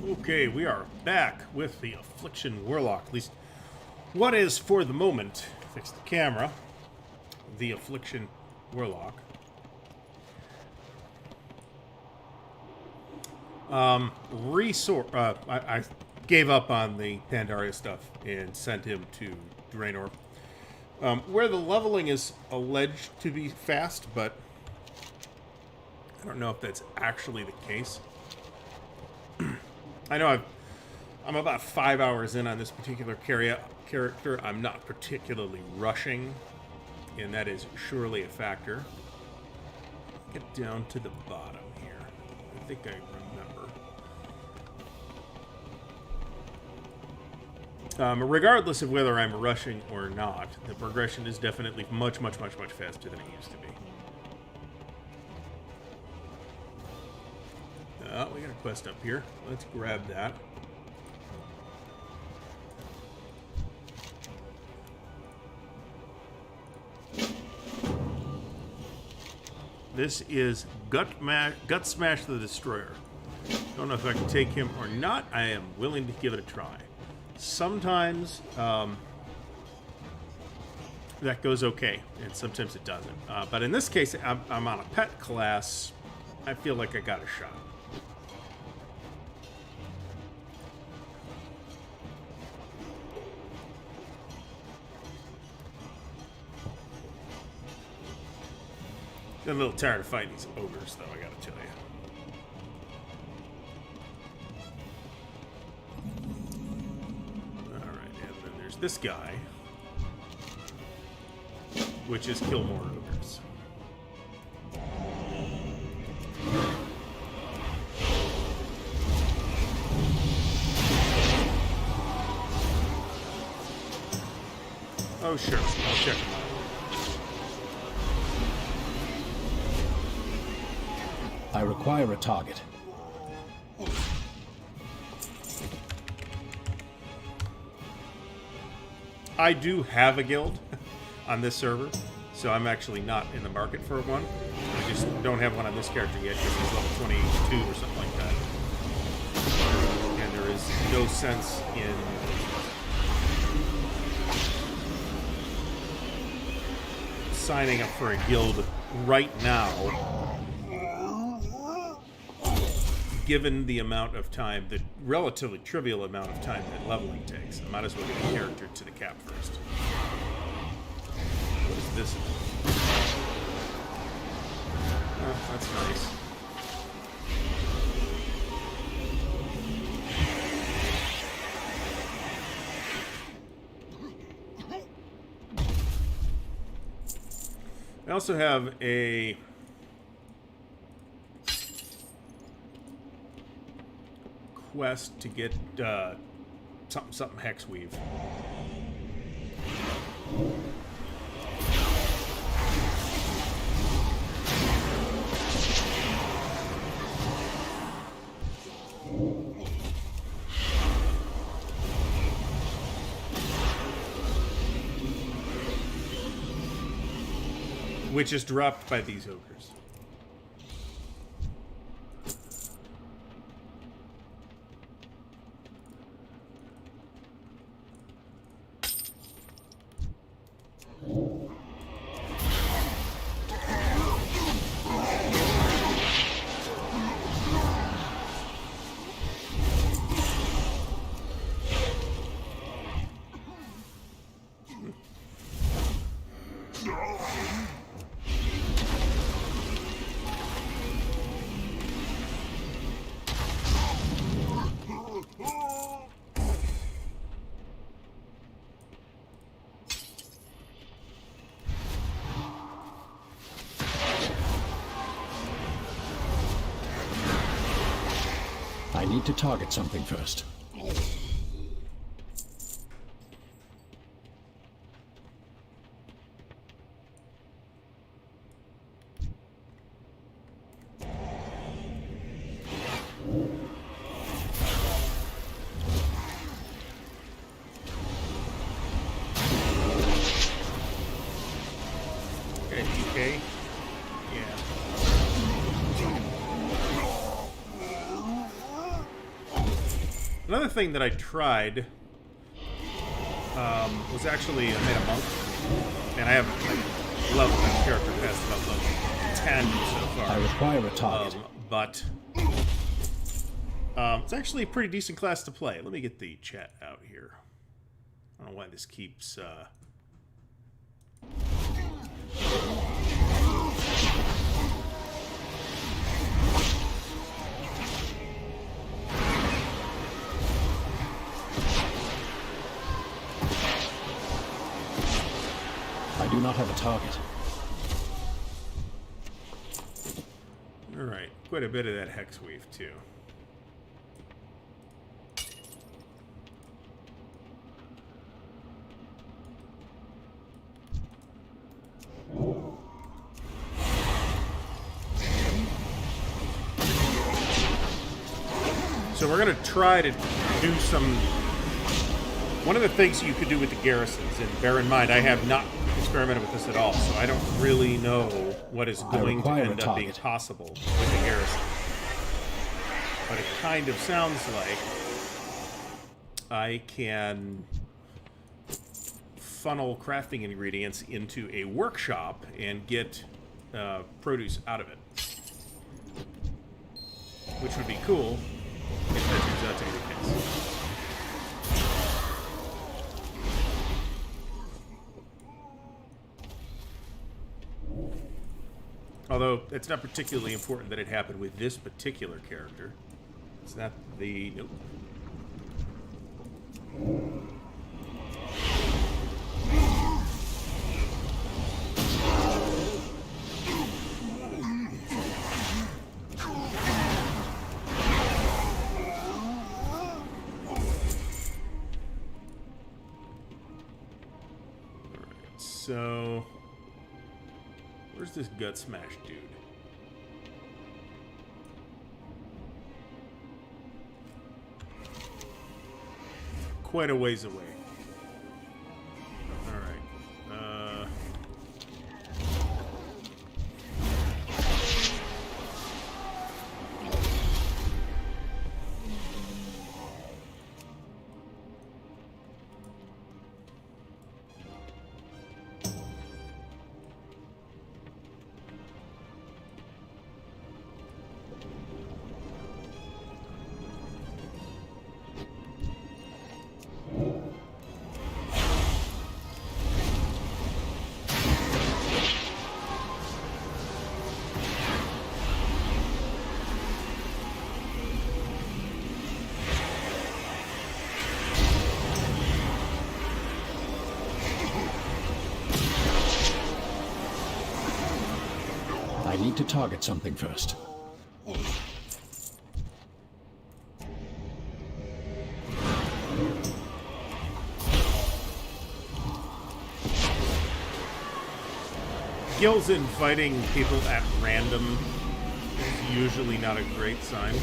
Okay, we are back with the Affliction Warlock. At least what is, for the moment, fix the camera, the Affliction Warlock. I gave up on the Pandaria stuff and sent him to Draenor, where the leveling is alleged to be fast, but I don't know if that's actually the case. I know I'm about 5 hours in on this particular character. I'm not particularly rushing, and that is surely a factor. Get down to the bottom here. I think I remember. Regardless of whether I'm rushing or not, the progression is definitely much faster than it used to be. We got a quest up here. Let's grab that. This is Gut Smash the Destroyer. Don't know if I can take him or not. I am willing to give it a try. Sometimes that goes okay, and sometimes it doesn't. But in this case, I'm on a pet class. I feel like I got a shot. I'm a little tired of fighting these ogres, though, I gotta tell you. Alright, and then there's this guy, which is kill more ogres. Oh, sure, I'll check him out. I require a target. I do have a guild on this server, so I'm actually not in the market for one. I just don't have one on this character yet because he's level 22 or something like that. And there is no sense in signing up for a guild right now, given the amount of time, the relatively trivial amount of time that leveling takes. I might as well get a character to the cap first. What is this? Oh, that's nice. I also have a quest to get something Hexweave. Which is dropped by these ogres. I need to target something first. Okay, DK. Yeah. Another thing that I tried was actually I made a monk, and I have like leveled that character past about level 10 so far. I require a target. But it's actually a pretty decent class to play. Let me get the chat out here. I don't know why this keeps... I do not have a target. Alright, quite a bit of that hex weave, too. So we're going to try to do some... One of the things you could do with the garrisons, and bear in mind, I have not experimented with this at all, so I don't really know what is going to end up being possible with the garrison. But it kind of sounds like I can funnel crafting ingredients into a workshop and get produce out of it. Which would be cool if that turns out to be the case. Although, it's not particularly important that it happened with this particular character. It's not the... Nope. Alright, so... Where's this gut smash dude? Quite a ways away. Alright. I need to target something first. Skills in fighting people at random is usually not a great sign.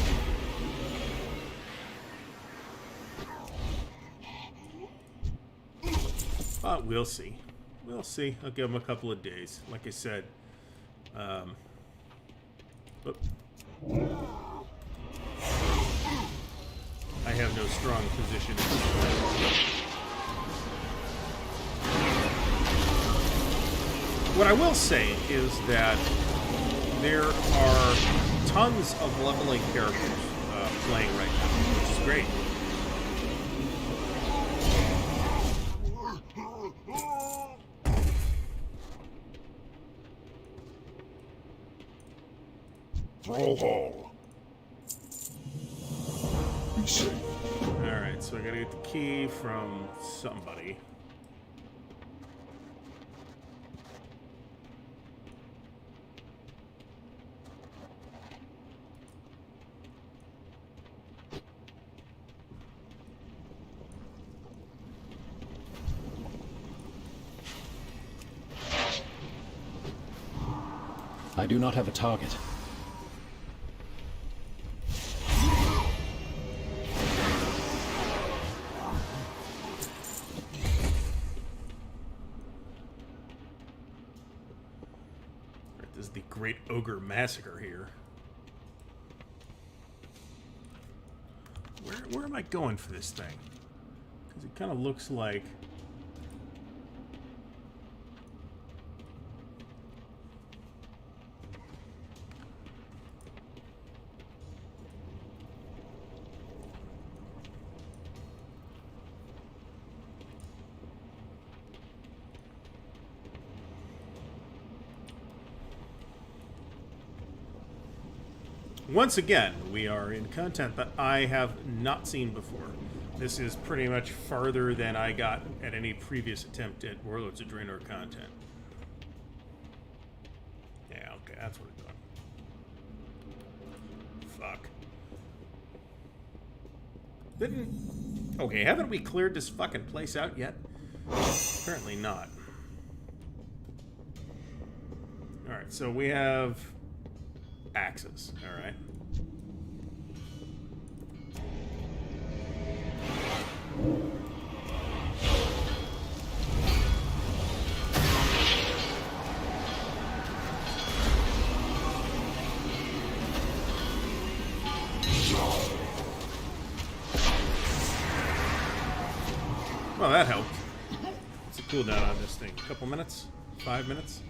But we'll see. We'll see. I'll give them a couple of days. Like I said, I have no strong position. What I will say is that there are tons of leveling characters playing right now, which is great. Throw hall. Be safe. Alright, so I gotta get the key from somebody. I do not have a target. This is the Great Ogre Massacre here. Where am I going for this thing? Because it kind of looks like... Once again, we are in content that I have not seen before. This is pretty much farther than I got at any previous attempt at Warlords of Draenor content. Yeah, okay, that's what it's done. Fuck. Didn't... Okay, haven't we cleared this fucking place out yet? Apparently not. Alright, so we have... axes, alright. Well, that helped. What's the cooldown on this thing? A couple minutes? 5 minutes?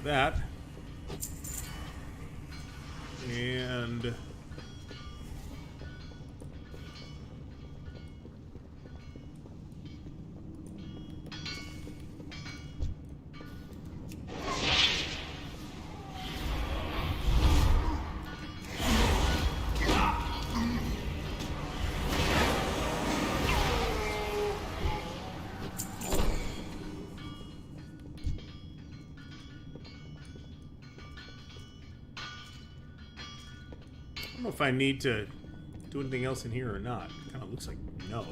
That and I don't know if I need to do anything else in here or not. It kind of looks like no.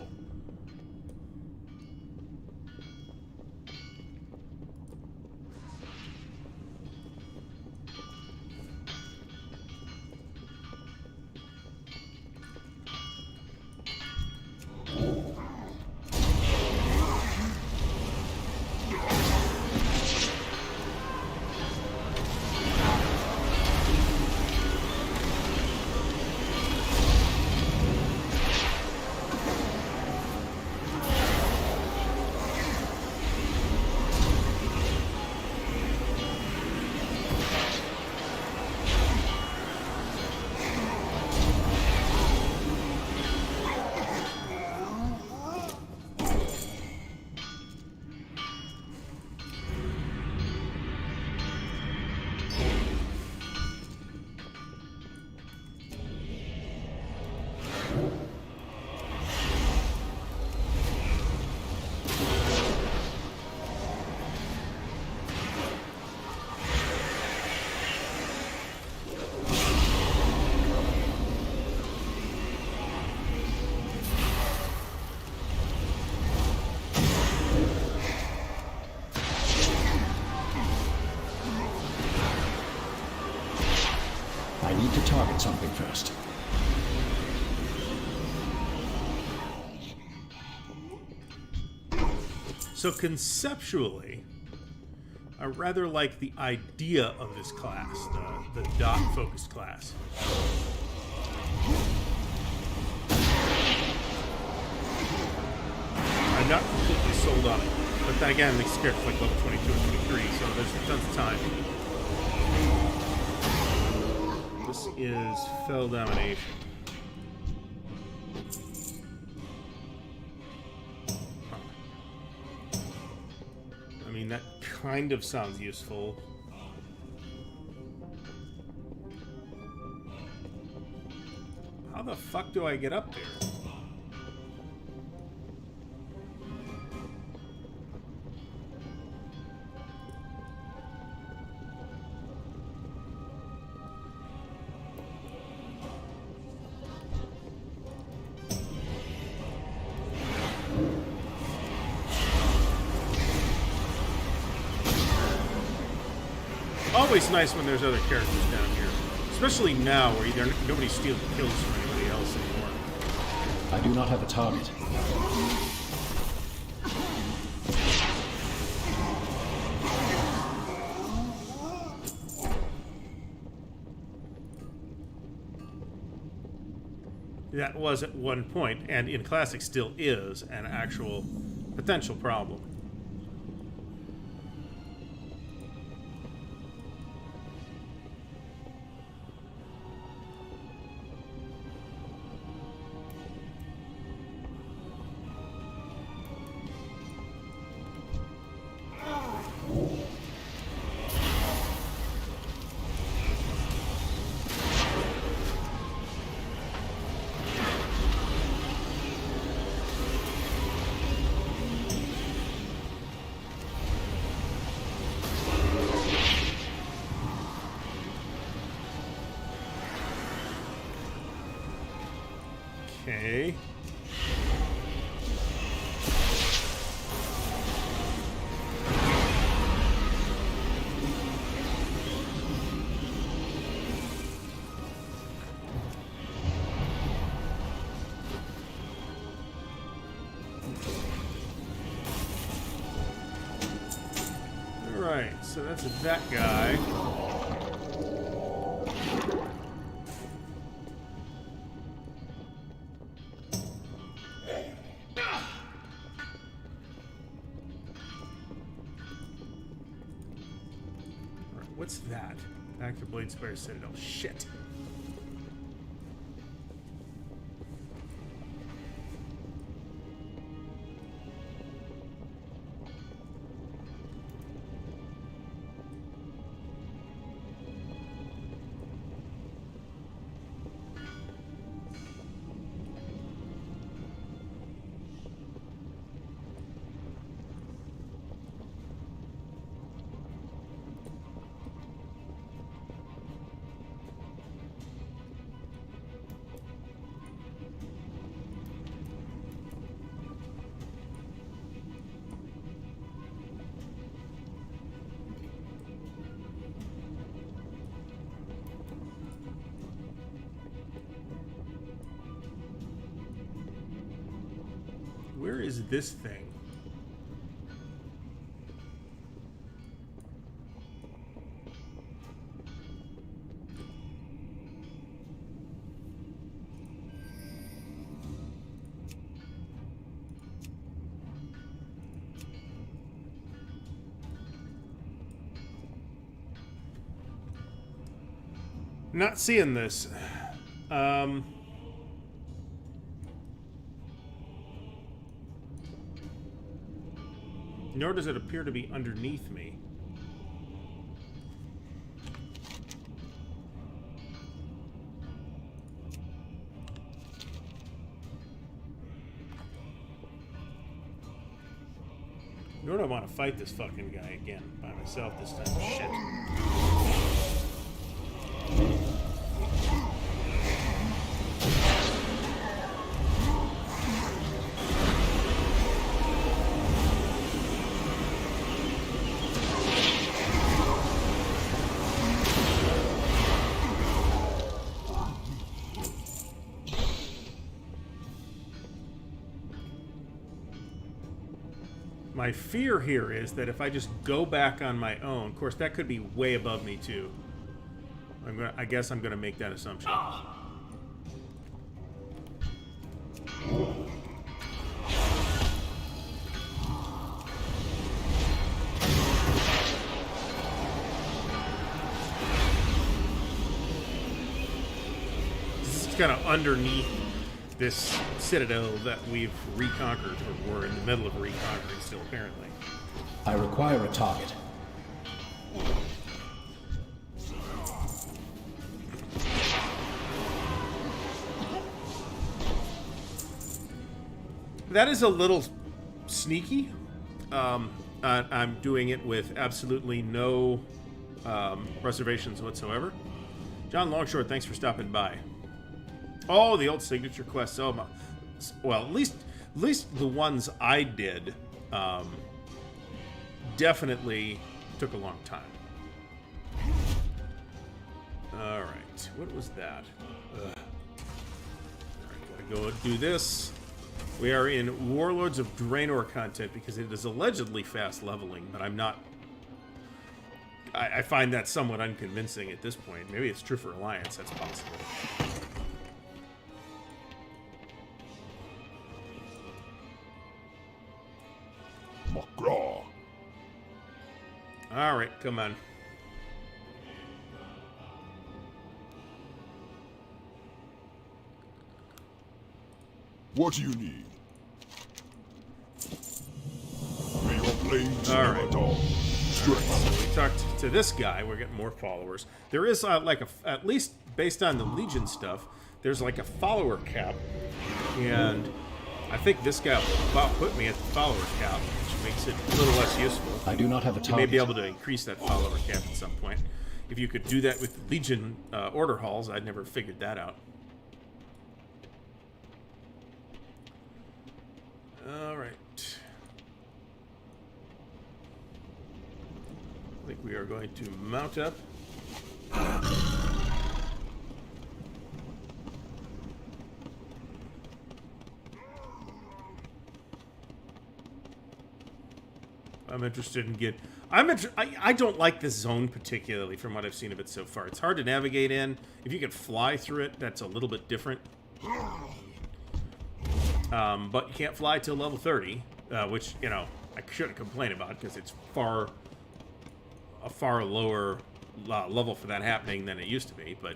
I need to target something first. So conceptually, I rather like the idea of this class, the dot-focused class. I'm not completely sold on it, but then again, these characters like level 22 and 23, so there's tons of time. This is Fell Domination. I mean, that kind of sounds useful. How the fuck do I get up there? always nice when there's other characters down here. Especially now, where nobody steals kills from anybody else anymore. I do not have a target. That was at one point, and in Classic still is, an actual potential problem. Okay. All right, so that's that guy. What's that? Back to Blade Spire Citadel. Shit. Where is this thing? Not seeing this. Nor does it appear to be underneath me. Nor do I want to fight this fucking guy again by myself this time. Shit. My fear here is that if I just go back on my own, of course that could be way above me too. I guess I'm gonna make that assumption. This is kind of underneath this citadel that we've reconquered, or we're in the middle of reconquering still, apparently. I require a target. That is a little sneaky. I'm doing it with absolutely no reservations whatsoever. John Longshore, thanks for stopping by. Oh, the old signature quests. Oh my. Well, at least the ones I did definitely took a long time. Alright, what was that? Alright, gotta go do this. We are in Warlords of Draenor content because it is allegedly fast leveling, but I'm not... I find that somewhat unconvincing at this point. Maybe it's true for Alliance, that's possible. Magraw. Alright, come on. What do you need? May your blades All never right. dull. Strength. So we talked to this guy. We're getting more followers. There is like at least based on the Legion stuff, there's like a follower cap, and I think this guy will about put me at the follower cap, which makes it a little less useful. I do not have a You target. may be able to increase that follower cap at some point. If you could do that with Legion order halls, I'd never figured that out. All right. I think we are going to mount up. I'm interested in I don't like this zone particularly from what I've seen of it so far. It's hard to navigate in. If you could fly through it, that's a little bit different. But you can't fly till level 30, which, you know, I shouldn't complain about because it's a far lower level for that happening than it used to be. But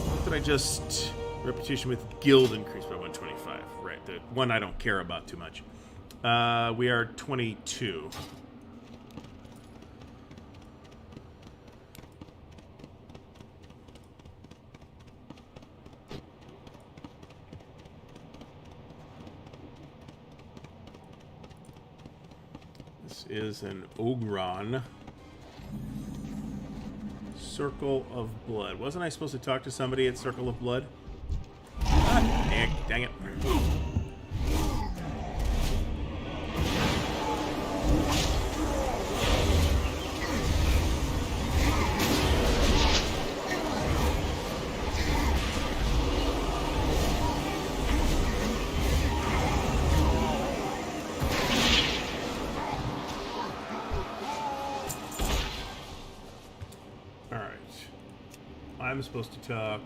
what did I just... Reputation with guild increased by 125. Right, the one I don't care about too much. We are 22. This is an Ogron. Circle of Blood. Wasn't I supposed to talk to somebody at Circle of Blood? Ah, dang it. I'm supposed to talk.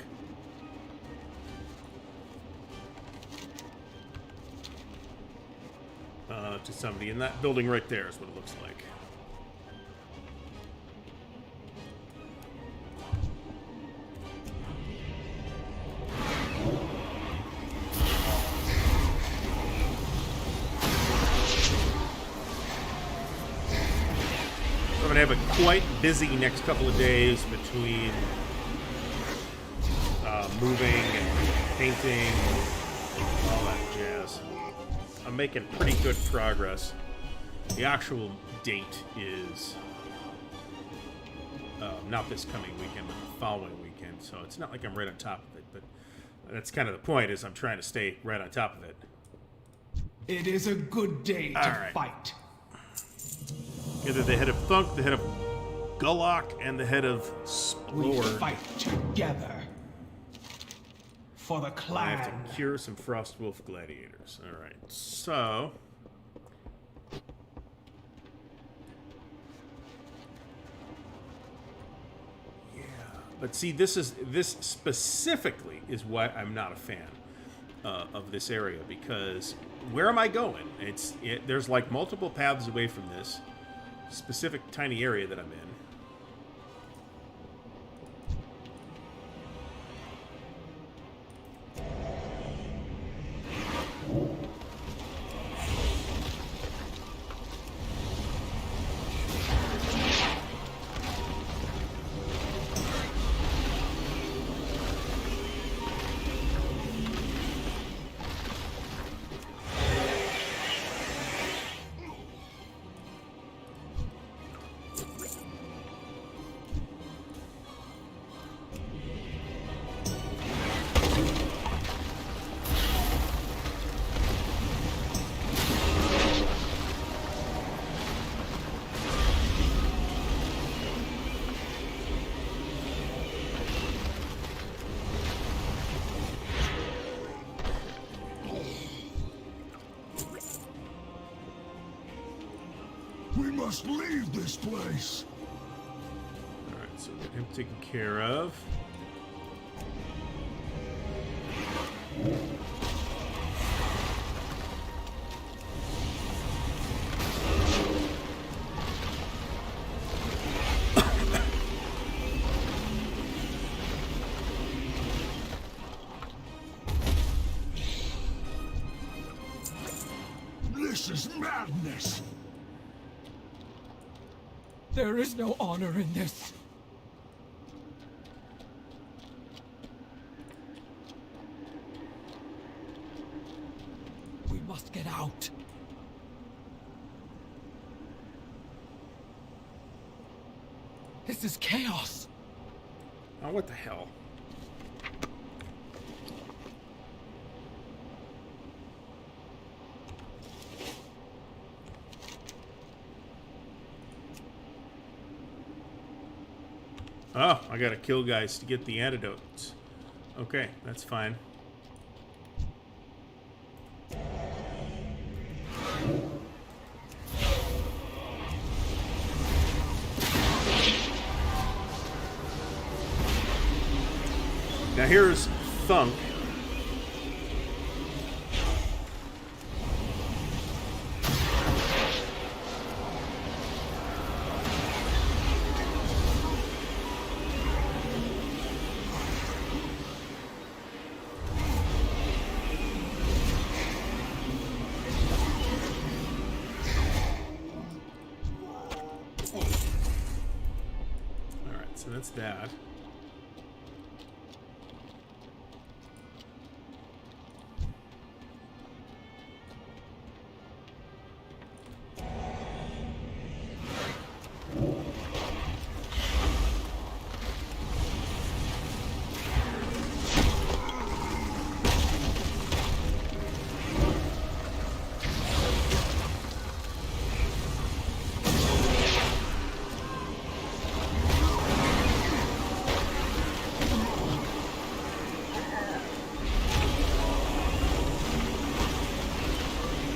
To somebody in that building right there is what it looks like. I'm going to have a quite busy next couple of days between moving and painting, all that jazz. I'm making pretty good progress. The actual date is not this coming weekend, but the following weekend. So it's not like I'm right on top of it, but that's kind of the point, is I'm trying to stay right on top of it. It is a good day to fight. Either the head of Thunk, the head of Gullock, and the head of We Splord. fight together for the I clan. have to cure some Frostwolf gladiators. Alright, so... yeah, but see, this specifically is why I'm not a fan of this area, because where am I going? There's like multiple paths away from this specific tiny area that I'm in. must leave this place. Alright, so get him taken care of. This is madness. There is no honor in this. We must get out. This is chaos. Oh, what the hell? Oh, I gotta kill guys to get the antidotes. Okay, that's fine. Now here's Thunk. Alright, so that's that.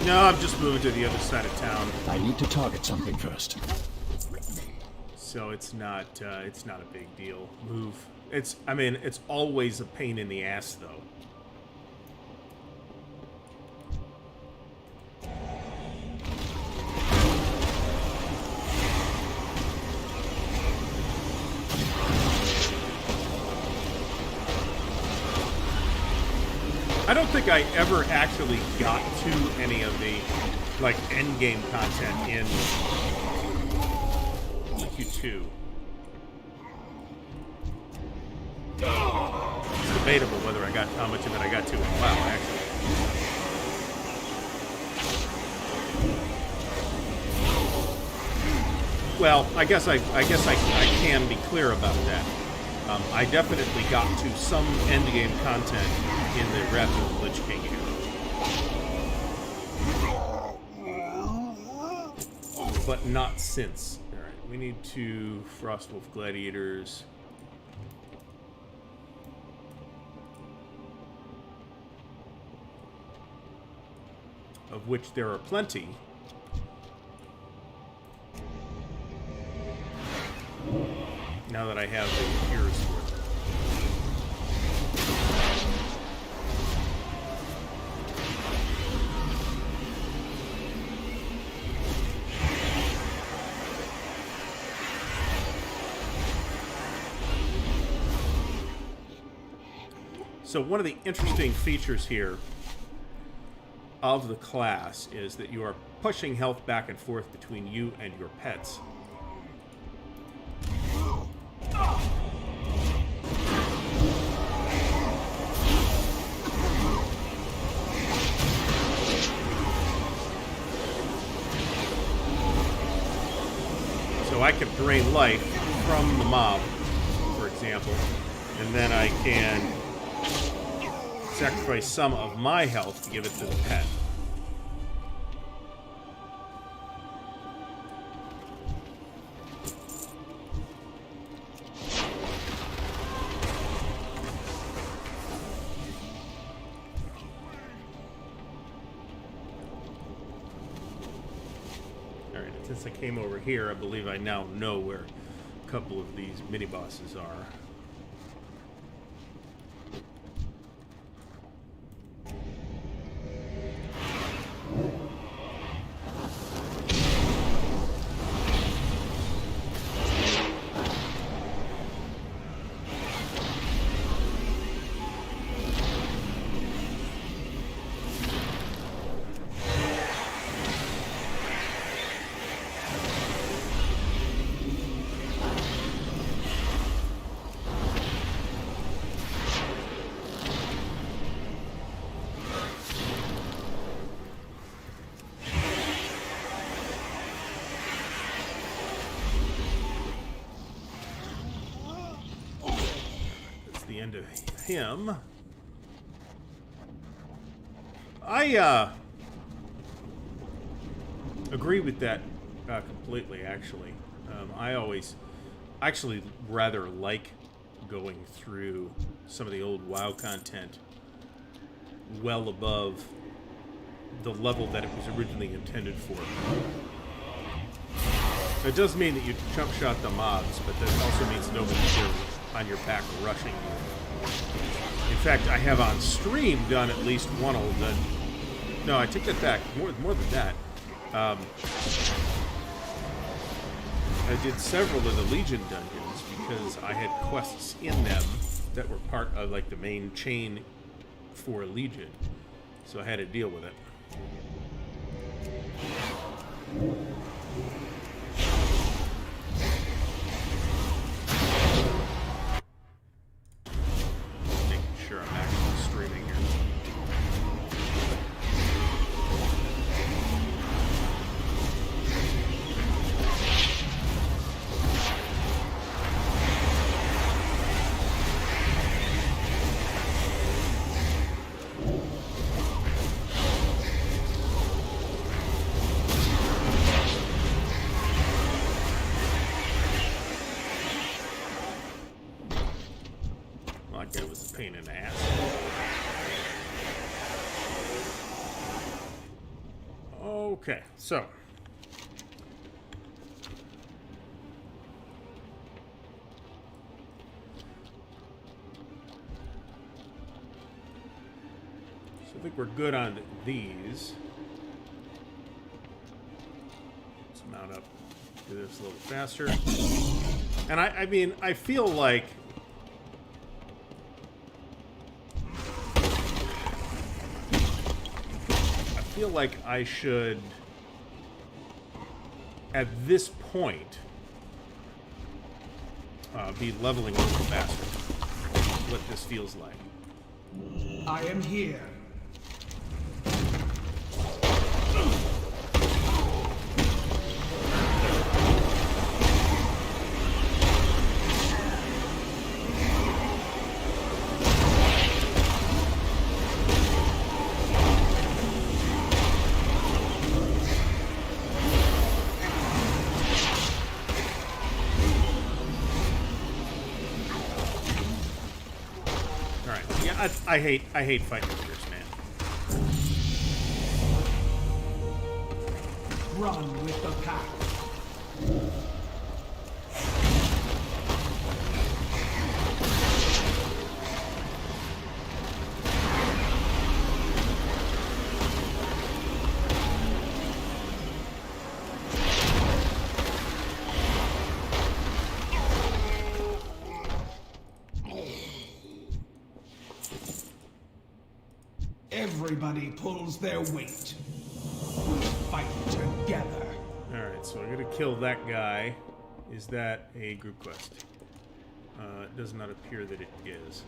No, I'm just moving to the other side of town, I need to target something first. so it's not a big deal. Move. I mean, it's always a pain in the ass, though. I don't think I ever actually got to any of the, like, end game content in Q2. It's debatable whether I got how much of it I got to in WoW, actually. Well, I guess I can be clear about that. I definitely got to some endgame content in the Wrath of the Lich King era. But not since. Alright, we need to Frostwolf Gladiators. Of which there are plenty. Now that I have the Cures for them. So one of the interesting features here of the class is that you are pushing health back and forth between you and your pets. So I can drain life from the mob, for example, and then I can sacrifice some of my health to give it to the pet. since I came over here, I believe I now know where a couple of these mini-bosses are. The end of him. I agree with that completely, actually. I always actually rather like going through some of the old WoW content well above the level that it was originally intended for. It does mean that you chump shot the mobs, but that also means nobody's here on your back rushing you. In fact, I have on stream done at least one of the... No, I take that back. More than that. I did several of the Legion dungeons because I had quests in them that were part of like the main chain for Legion. So I had to deal with it. Sure, I'm actually streaming here. Like that was a pain in the ass. Okay, so I think we're good on these. Let's mount up, do this a little faster. And I mean, I feel like I should, at this point, be leveling a little faster. What this feels like. I am here. I hate fighting leaders, man. Run with the pack. Everybody pulls their weight. We fight together. Alright, so I'm gonna kill that guy. Is that a group quest? It does not appear that it is.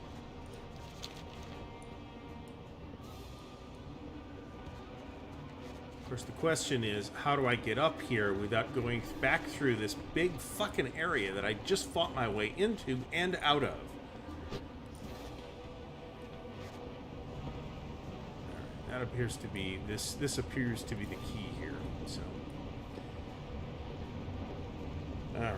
Of course, the question is, how do I get up here without going back through this big fucking area that I just fought my way into and out of? That appears to be this appears to be the key here. So, all right.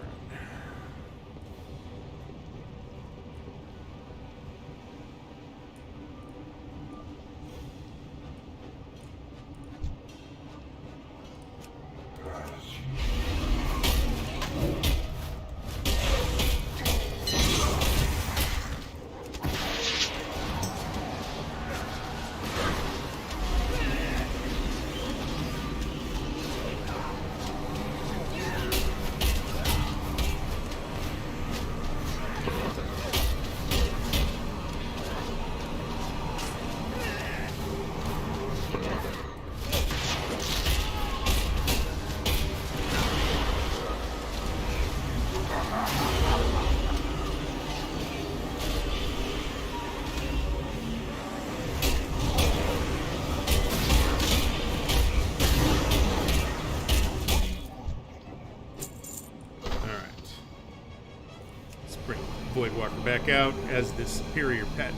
back out as the superior pet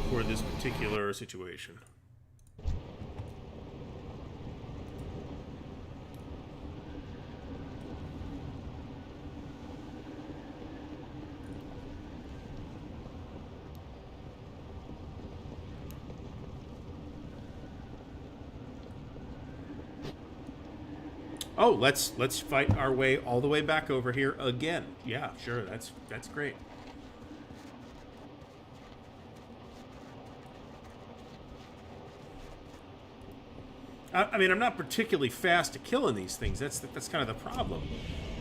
for this particular situation. Oh, let's fight our way all the way back over here again. Yeah, sure, that's great. I mean, I'm not particularly fast at killing these things. That's kind of the problem.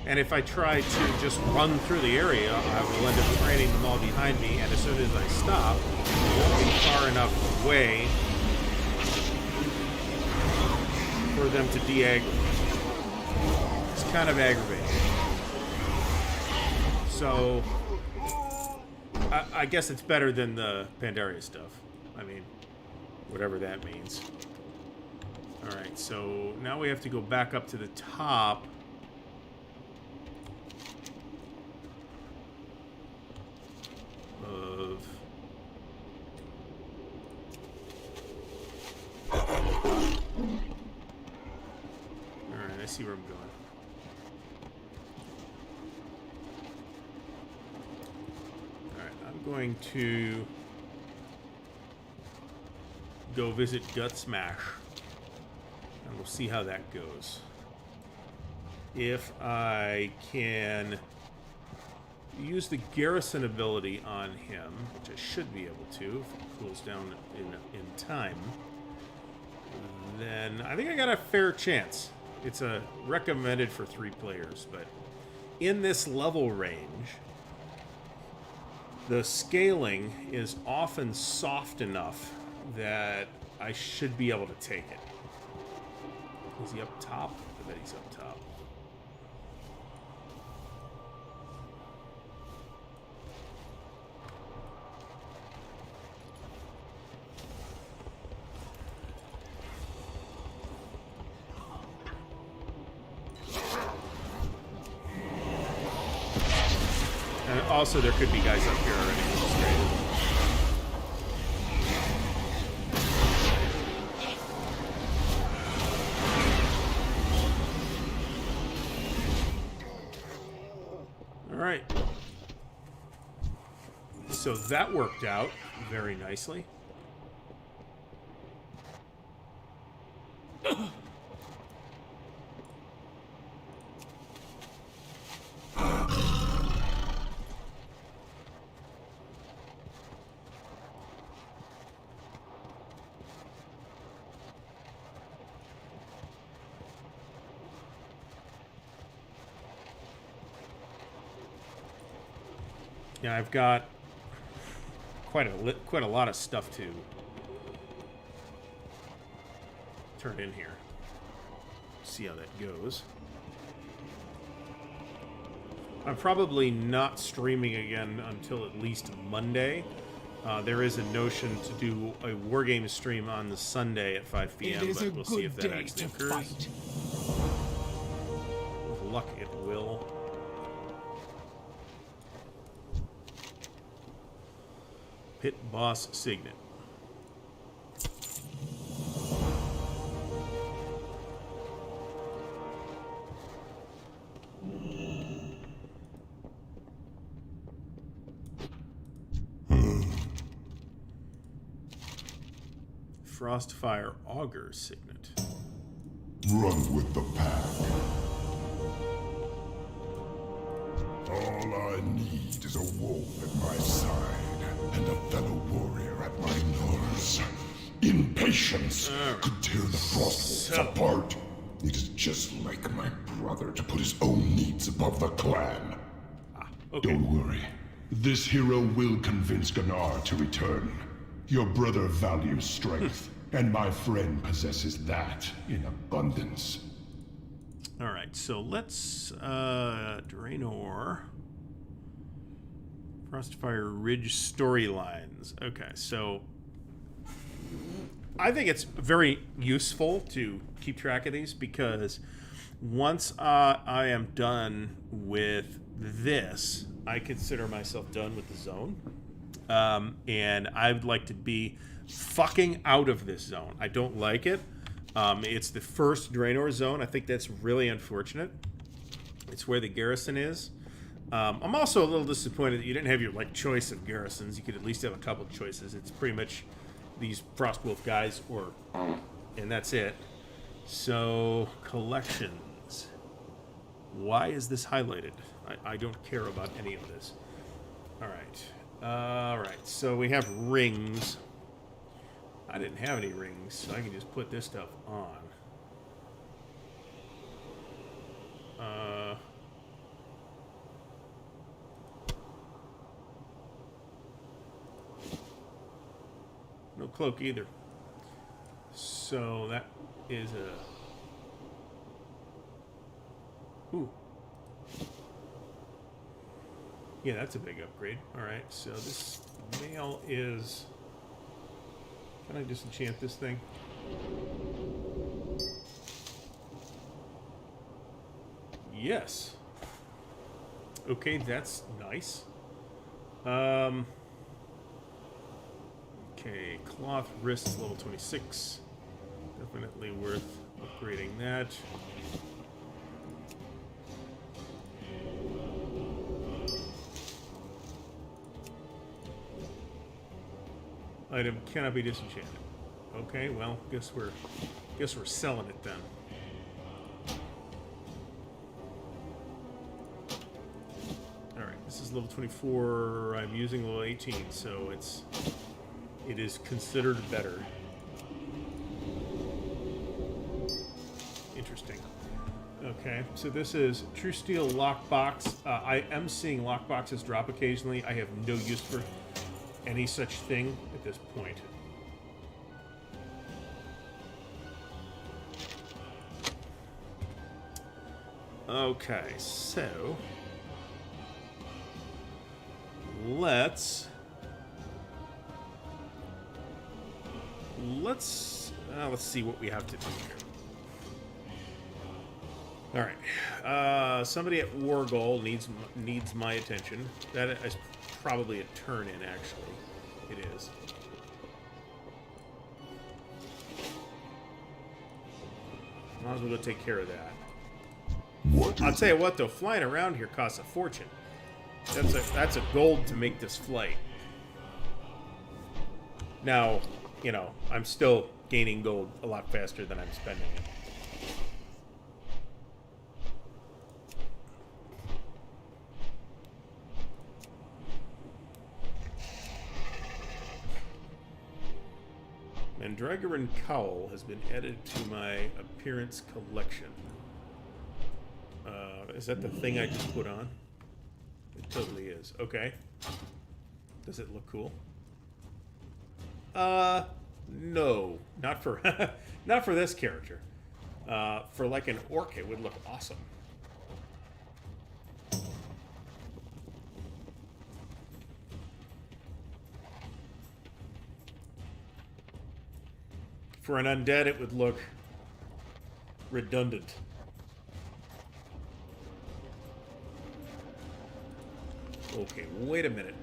And if I try to just run through the area, I will end up training them all behind me. And as soon as I stop, I won't be far enough away for them to de-aggravate. It's kind of aggravating. So, I guess it's better than the Pandaria stuff. I mean, whatever that means. Alright, so now we have to go back up to the top. Of... Alright, I see where I'm going. Alright, I'm going to go visit Gut Smash. And we'll see how that goes. If I can use the garrison ability on him, which I should be able to if it cools down in time, then I think I got a fair chance. It's a recommended for 3 players, but in this level range, the scaling is often soft enough that I should be able to take it. Is he up top? I bet he's up top. And also there could be guys up here already. Alright. So that worked out very nicely. Yeah, I've got quite a lot of stuff to turn in here. See how that goes. I'm probably not streaming again until at least Monday. There is a notion to do a Wargames stream on the Sunday at 5 p.m., but we'll see if that actually occurs. With luck, it will. Pit Boss Signet. Frostfire Augur Signet. Run with the pack. All I need is a wolf at my side and a fellow warrior at my nose. Impatience could tear the Frostwolves apart. It is just like my brother to put his own needs above the clan. Okay. Don't worry. This hero will convince Gunnar to return. Your brother values strength, and my friend possesses that in abundance. Alright, so let's, Draenor. Frostfire Ridge storylines. Okay, so I think it's very useful to keep track of these because once I am done with this, I consider myself done with the zone. And I would like to be fucking out of this zone. I don't like it. It's the first Draenor zone. I think that's really unfortunate. It's where the garrison is. I'm also a little disappointed that you didn't have your like choice of garrisons. You could at least have a couple of choices. It's pretty much these Frostwolf guys, and that's it. So collections. Why is this highlighted? I don't care about any of this. All right. All right. So we have rings. I didn't have any rings, so I can just put this stuff on. No cloak either. So that is a... Ooh. Yeah, that's a big upgrade. Alright, so this mail is... Can I disenchant this thing? Yes. Okay, that's nice. Okay, cloth wrists level 26. Definitely worth upgrading that. Item cannot be disenchanted. Okay, well, guess we're selling it then. All right, this is level 24. I'm using level 18, so it is considered better. Interesting. Okay, so this is True Steel lockbox. I am seeing lockboxes drop occasionally. I have no use for any such thing at this point. Okay, so let's see what we have to do here. All right, somebody at War Goal needs my attention. That is probably a turn in, actually. It is. Might as well go take care of that. I'll tell you what, though, flying around here costs a fortune. That's a gold to make this flight. Now, you know, I'm still gaining gold a lot faster than I'm spending it. Mandragoran Cowl has been added to my appearance collection. Is that the thing I just put on? It totally is. Okay. Does it look cool? No. Not for not for this character. For like an orc, it would look awesome. For an undead, it would look redundant. Okay, wait a minute.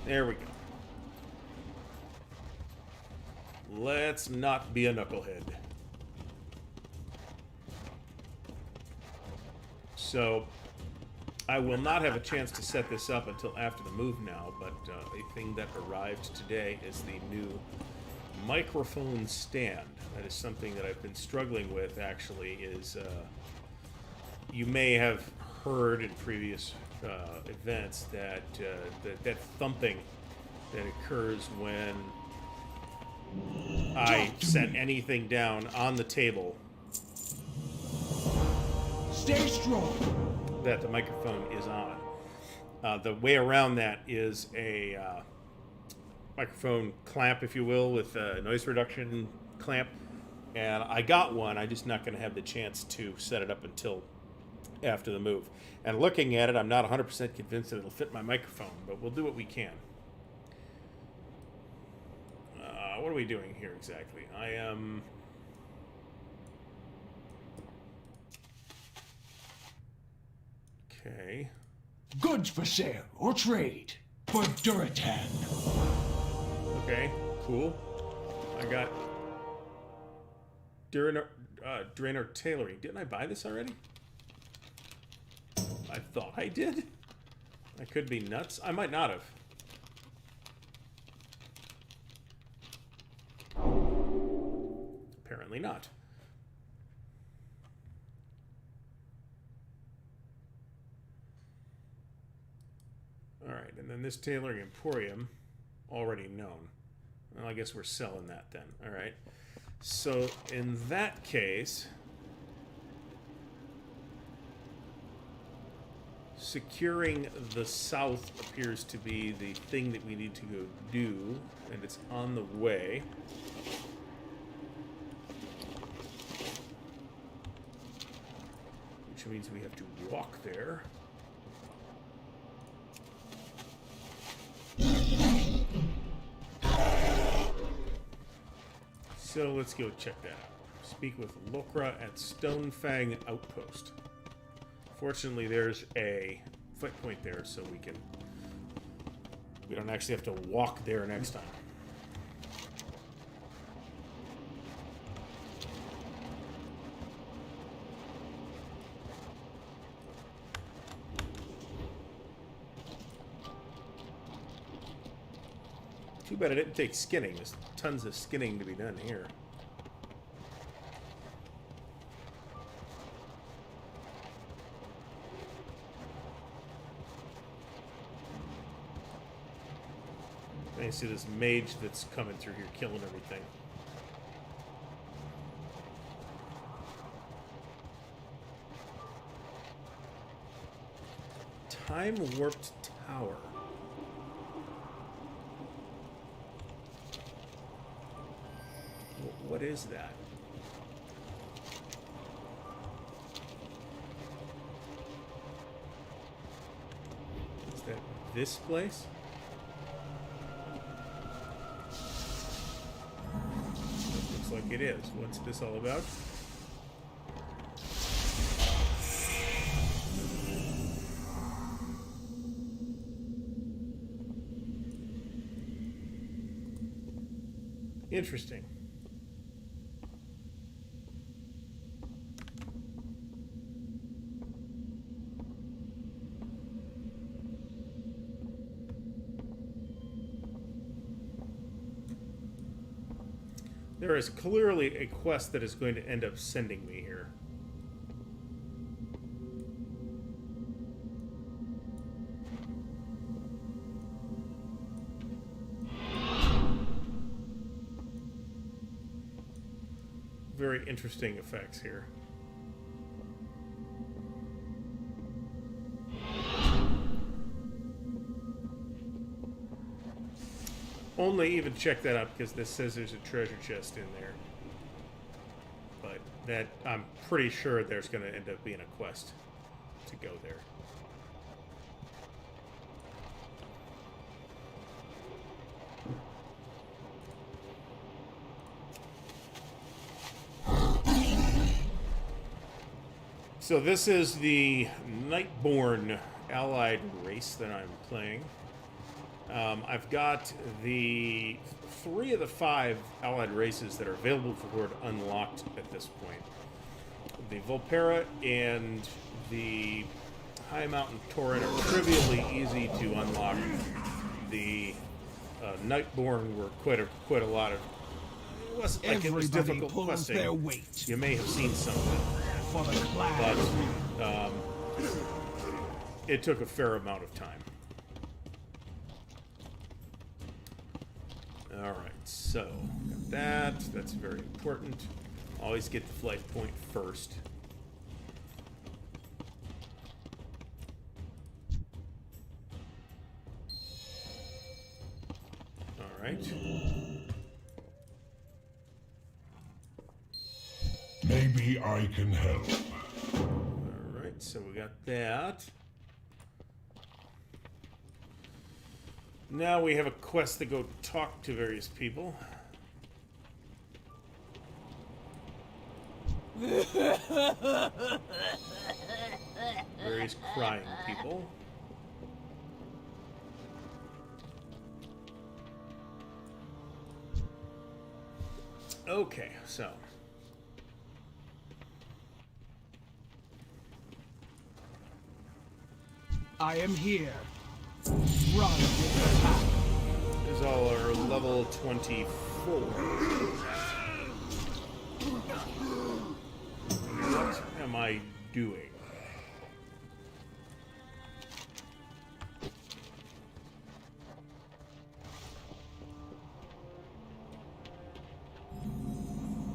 There we go. Let's not be a knucklehead. So, I will not have a chance to set this up until after the move now, but a thing that arrived today is the new microphone stand. That is something that I've been struggling with, actually, is you may have heard in previous events that that thumping that occurs when I set anything down on the table. Stay strong. That the microphone is on. The way around that is a microphone clamp, if you will, with a noise reduction clamp. And I got one. I'm just not going to have the chance to set it up until after the move. And looking at it, I'm not 100% convinced that it'll fit my microphone, but we'll do what we can. What are we doing here exactly? I am... Okay. Goods for sale or trade for Duratan. Okay, cool. I got Draenor Tailoring. Didn't I buy this already? I thought I did. I could be nuts. I might not have. Apparently not. Alright, and then this Tailoring Emporium, already known. Well, I guess we're selling that then. Alright. So, in that case, securing the south appears to be the thing that we need to go do, and it's on the way. Which means we have to walk there. So let's go check that out. Speak with Lokra at Stonefang Outpost. Fortunately, there's a fight point there, so we don't actually have to walk there next time. Too bad I didn't take skinning. There's tons of skinning to be done here. I see this mage that's coming through here, killing everything. Time warped tower. What is that? Is that this place? Looks like it is. What's this all about? Interesting. There is clearly a quest that is going to end up sending me here. Very interesting effects here. Only even check that out because this says there's a treasure chest in there. But that, I'm pretty sure there's going to end up being a quest to go there. So this is the Nightborn allied race that I'm playing. I've got the 3 of the 5 allied races that are available for Horde unlocked at this point. The Volpera and the High Mountain Torrent are trivially easy to unlock. The Nightborn were quite a lot of... It wasn't like it was difficult questing. Their weight You may have seen some of it. for the class. But it took a fair amount of time. Alright, so got that. That's very important. Always get the flight point first. Alright. Maybe I can help. Alright, so we got that. Now we have a quest to go talk to various people. various crying people. Okay, so I am here. Run with the pack. there's all our level 24. What am I doing?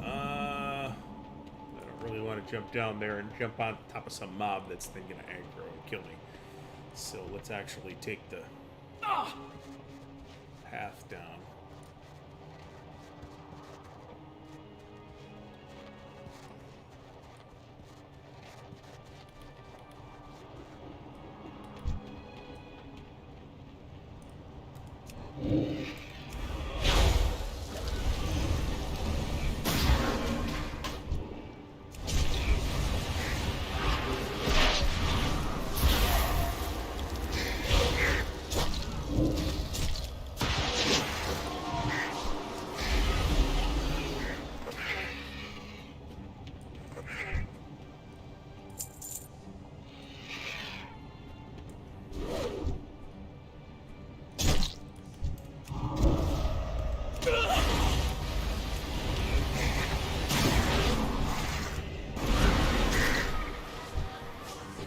I don't really want to jump down there and jump on top of some mob that's then gonna aggro and kill me. So let's actually take the path down.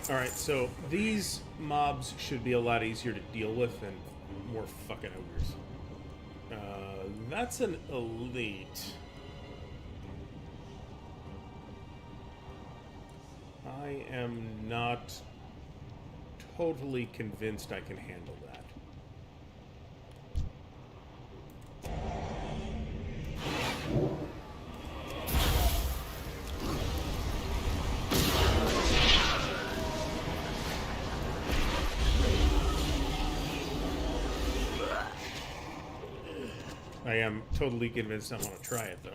Alright, so these mobs should be a lot easier to deal with than more fucking ogres. That's an elite. I am not totally convinced I can handle that. I am totally convinced I want to try it, though.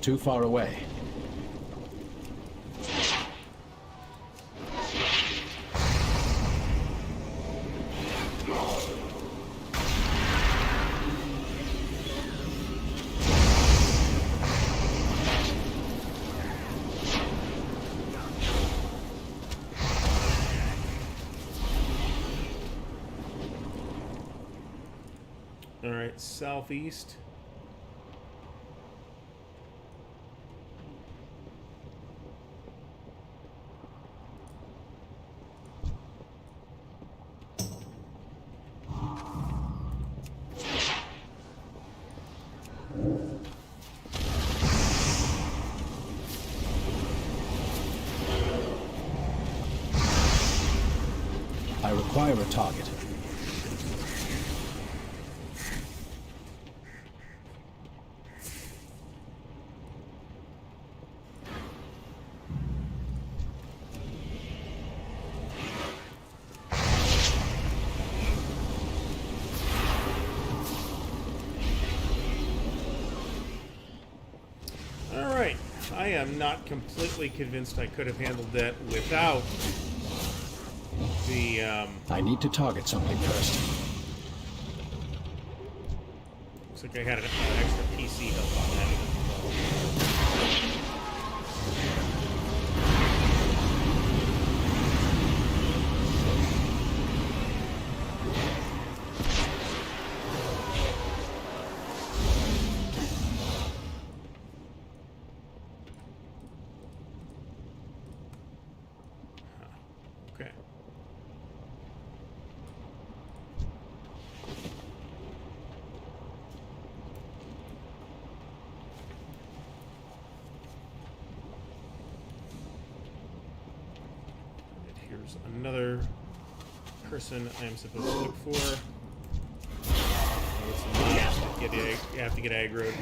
Too far away. All right, southeast. I require a target. Alright, I am not completely convinced I could have handled that without the, I need to target something first. looks like I had an extra PC help on that. Okay. And here's another person I'm supposed to look for. Oh, it's a mobs that you have to get aggroed.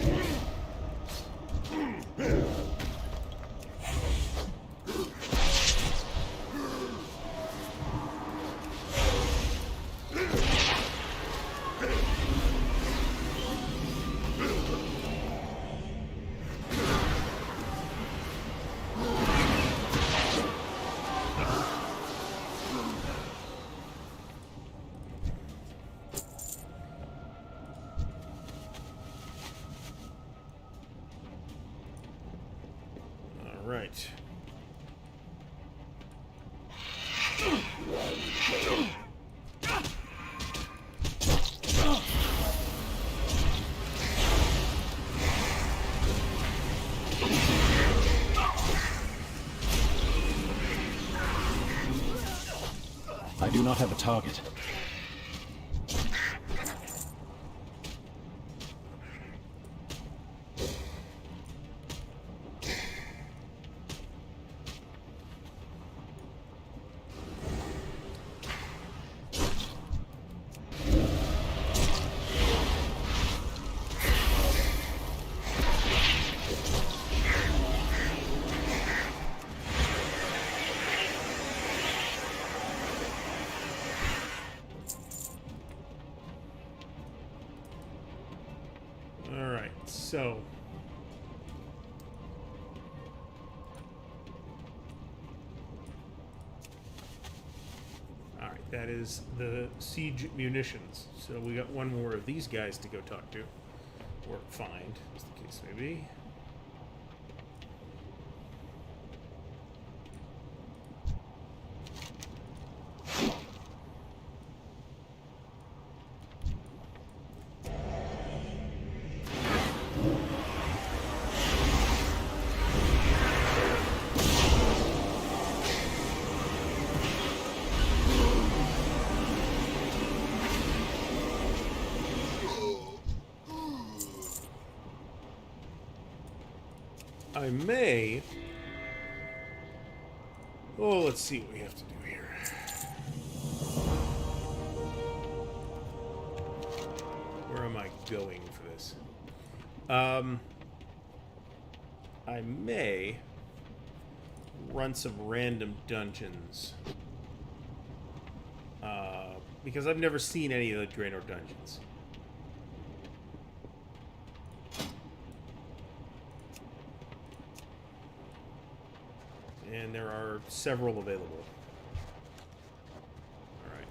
I do not have a target. Alright, so... Alright, that is the siege munitions. So we got one more of these guys to go talk to. Or find, as the case may be. I may... Oh, let's see what we have to do here. Where am I going for this? I may run some random dungeons. Because I've never seen any of the Draenor dungeons. And there are several available. Alright.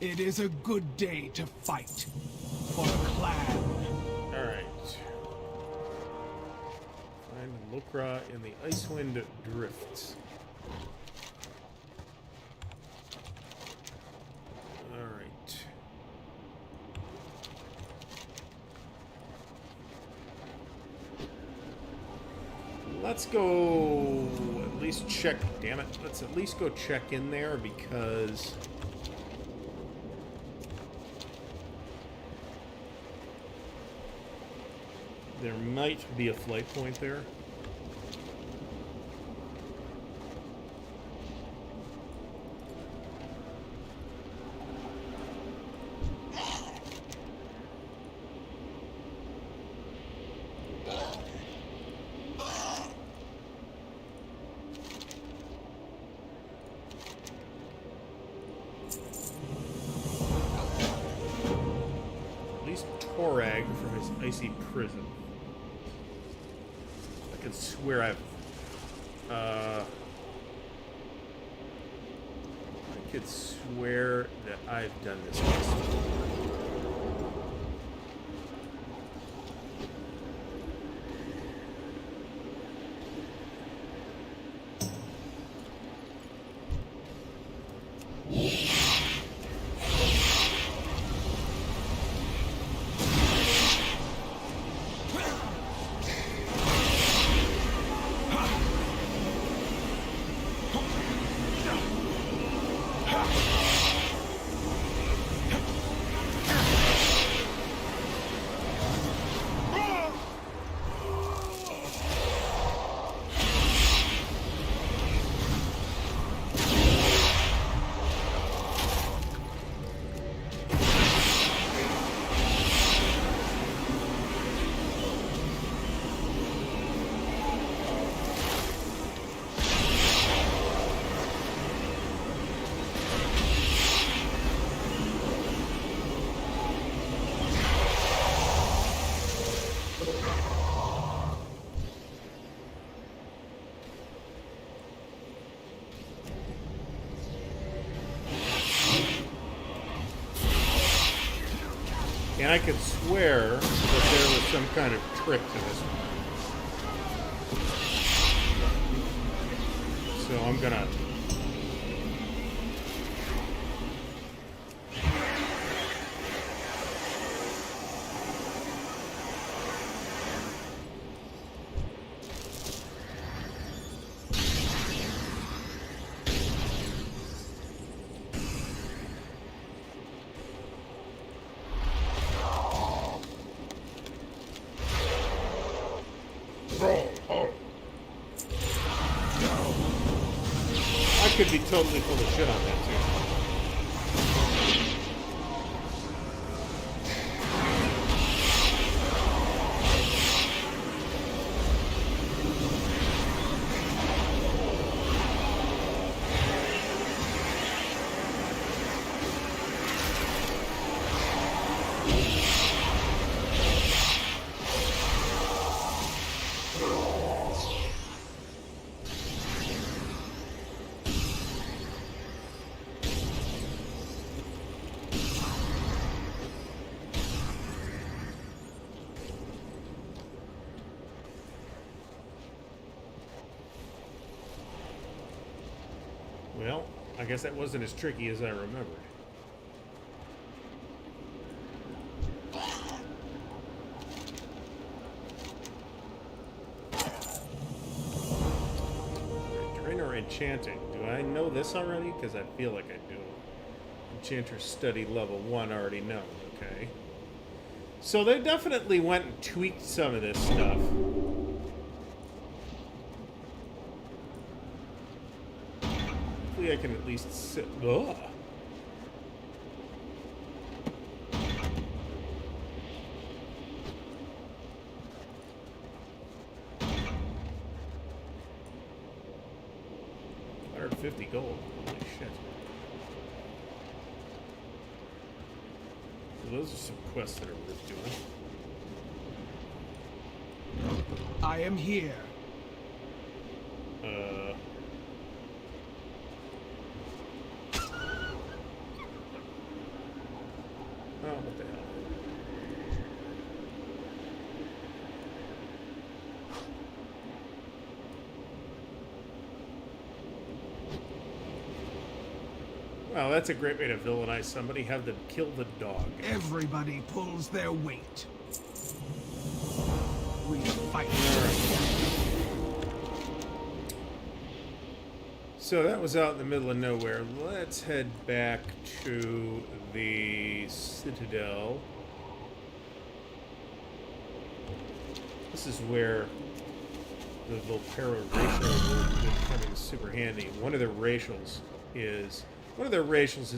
It is a good day to fight for a clan. Alright. Find Lokra in the Icewind Drifts. Alright. Let's go at least check. Damn it. Let's at least go check in there because. There might be a flight point there. At least Torag from his icy prison. I could swear I could swear that I've done this before. And I could swear that there was some kind of trick to this one. So I'm gonna... I could be totally full of shit on that too. Well, I guess that wasn't as tricky as I remembered. Trainer enchanting. Do I know this already? Because I feel like I do. Enchanter study level 1 already know. Okay. So they definitely went and tweaked some of this stuff. Hopefully I can at least sit... Ugh. $150 gold. Holy shit. So those are some quests that are worth doing. I am here. Oh, what the hell? Well, that's a great way to villainize somebody. Have them kill the dog. Everybody pulls their weight. We fight. So that was out in the middle of nowhere. Let's head back to the Citadel. This is where the Volpero racial will come in super handy. One of their racials is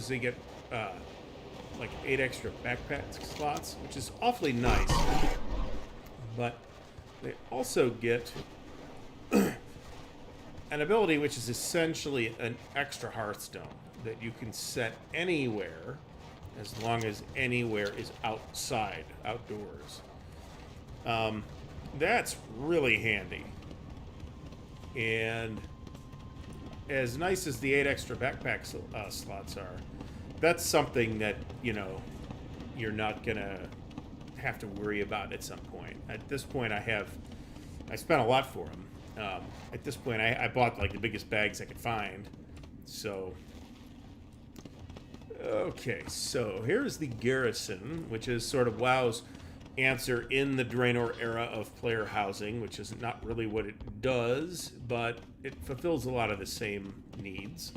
they get like 8 extra backpack slots, which is awfully nice. But they also get an ability which is essentially an extra Hearthstone that you can set anywhere as long as anywhere is outside, outdoors. That's really handy. And as nice as the 8 extra backpack slots are, that's something that, you know, you're not gonna have to worry about at some point. At this point, I spent a lot for them. At this point, I bought like the biggest bags I could find. So, okay, so here's the garrison, which is sort of WoW's answer in the Draenor era of player housing, which is not really what it does, but it fulfills a lot of the same needs.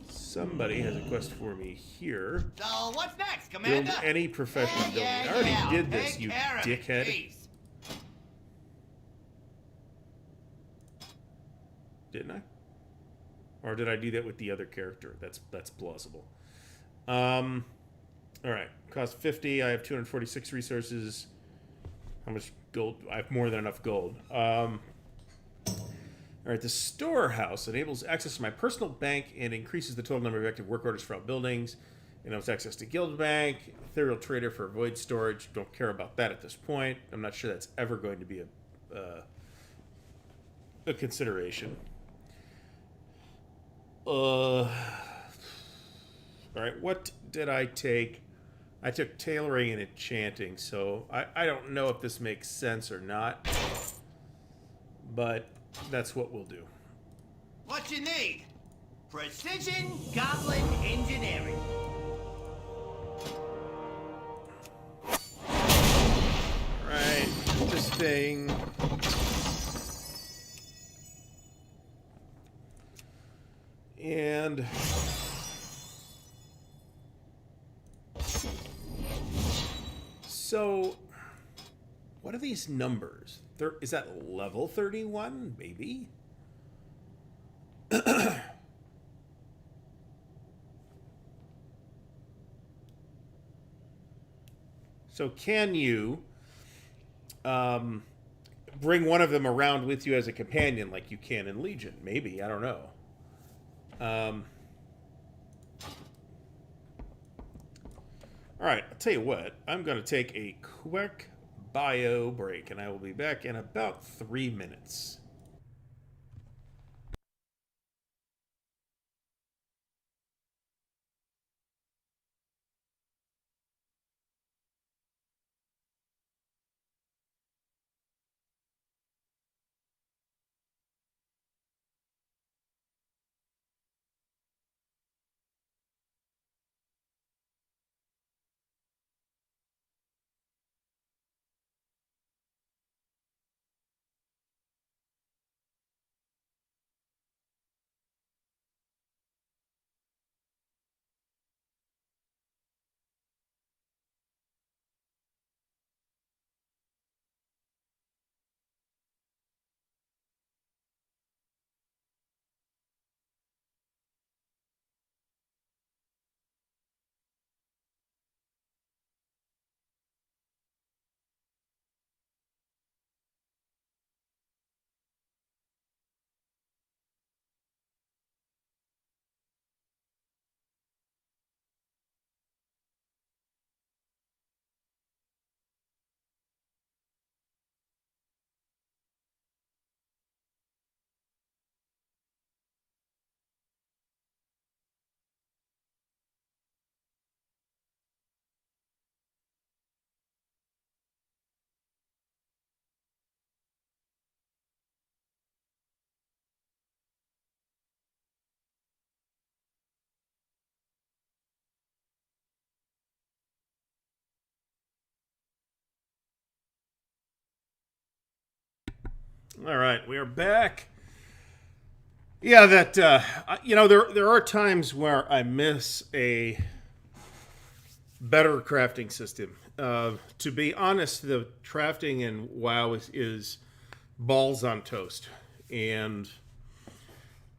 Somebody has a quest for me here. So what's next, Commander? Build any professional building. I already did this, you dickhead. Didn't I? Or did I do that with the other character? That's plausible. All right. Cost 50. I have 246 resources. How much gold? I have more than enough gold. All right. The storehouse enables access to my personal bank and increases the total number of active work orders for all buildings. Enables access to guild bank. Ethereal trader for void storage. Don't care about that at this point. I'm not sure that's ever going to be a consideration. All right, what did I take? I took tailoring and enchanting, so I don't know if this makes sense or not, but that's what we'll do. What you need? Precision Goblin Engineering. Right, this thing. And so, what are these numbers? Is that level 31? Maybe? So can you bring one of them around with you as a companion like you can in Legion? Maybe. I don't know. All right, I'll tell you what. I'm going to take a quick bio break, and I will be back in about 3 minutes. All right, we are back. Yeah, that there are times where I miss a better crafting system. To be honest, the crafting in WoW is balls on toast, and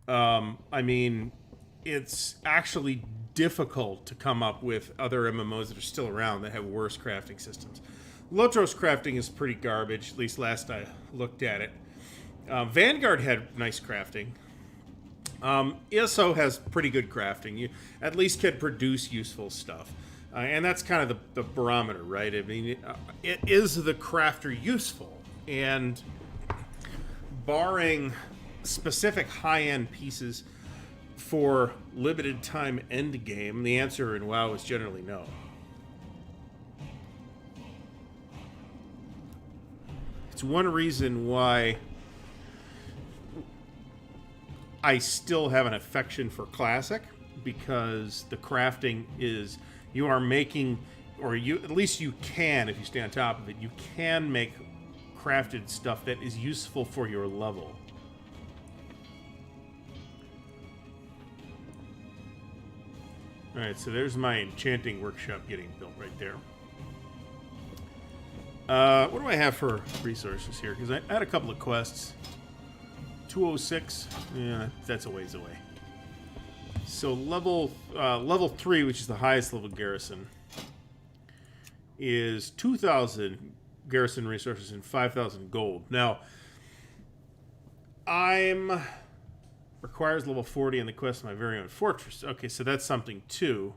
I mean, it's actually difficult to come up with other MMOs that are still around that have worse crafting systems. Lotros crafting is pretty garbage, at least last I looked at it. Vanguard had nice crafting. ESO has pretty good crafting. You at least can produce useful stuff. And that's kind of the barometer, right? I mean, is the crafter useful? And barring specific high-end pieces for limited time end game, the answer in WoW is generally no. It's one reason why I still have an affection for Classic, because the crafting is, you are making, or you at least you can, if you stay on top of it, you can make crafted stuff that is useful for your level. Alright, so there's my enchanting workshop getting built right there. What do I have for resources here? Because I had a couple of quests. 206, yeah, that's a ways away. So level 3, which is the highest level garrison, is 2,000 garrison resources and 5,000 gold. Now, requires level 40 in the quest of my very own fortress. Okay, so that's something too.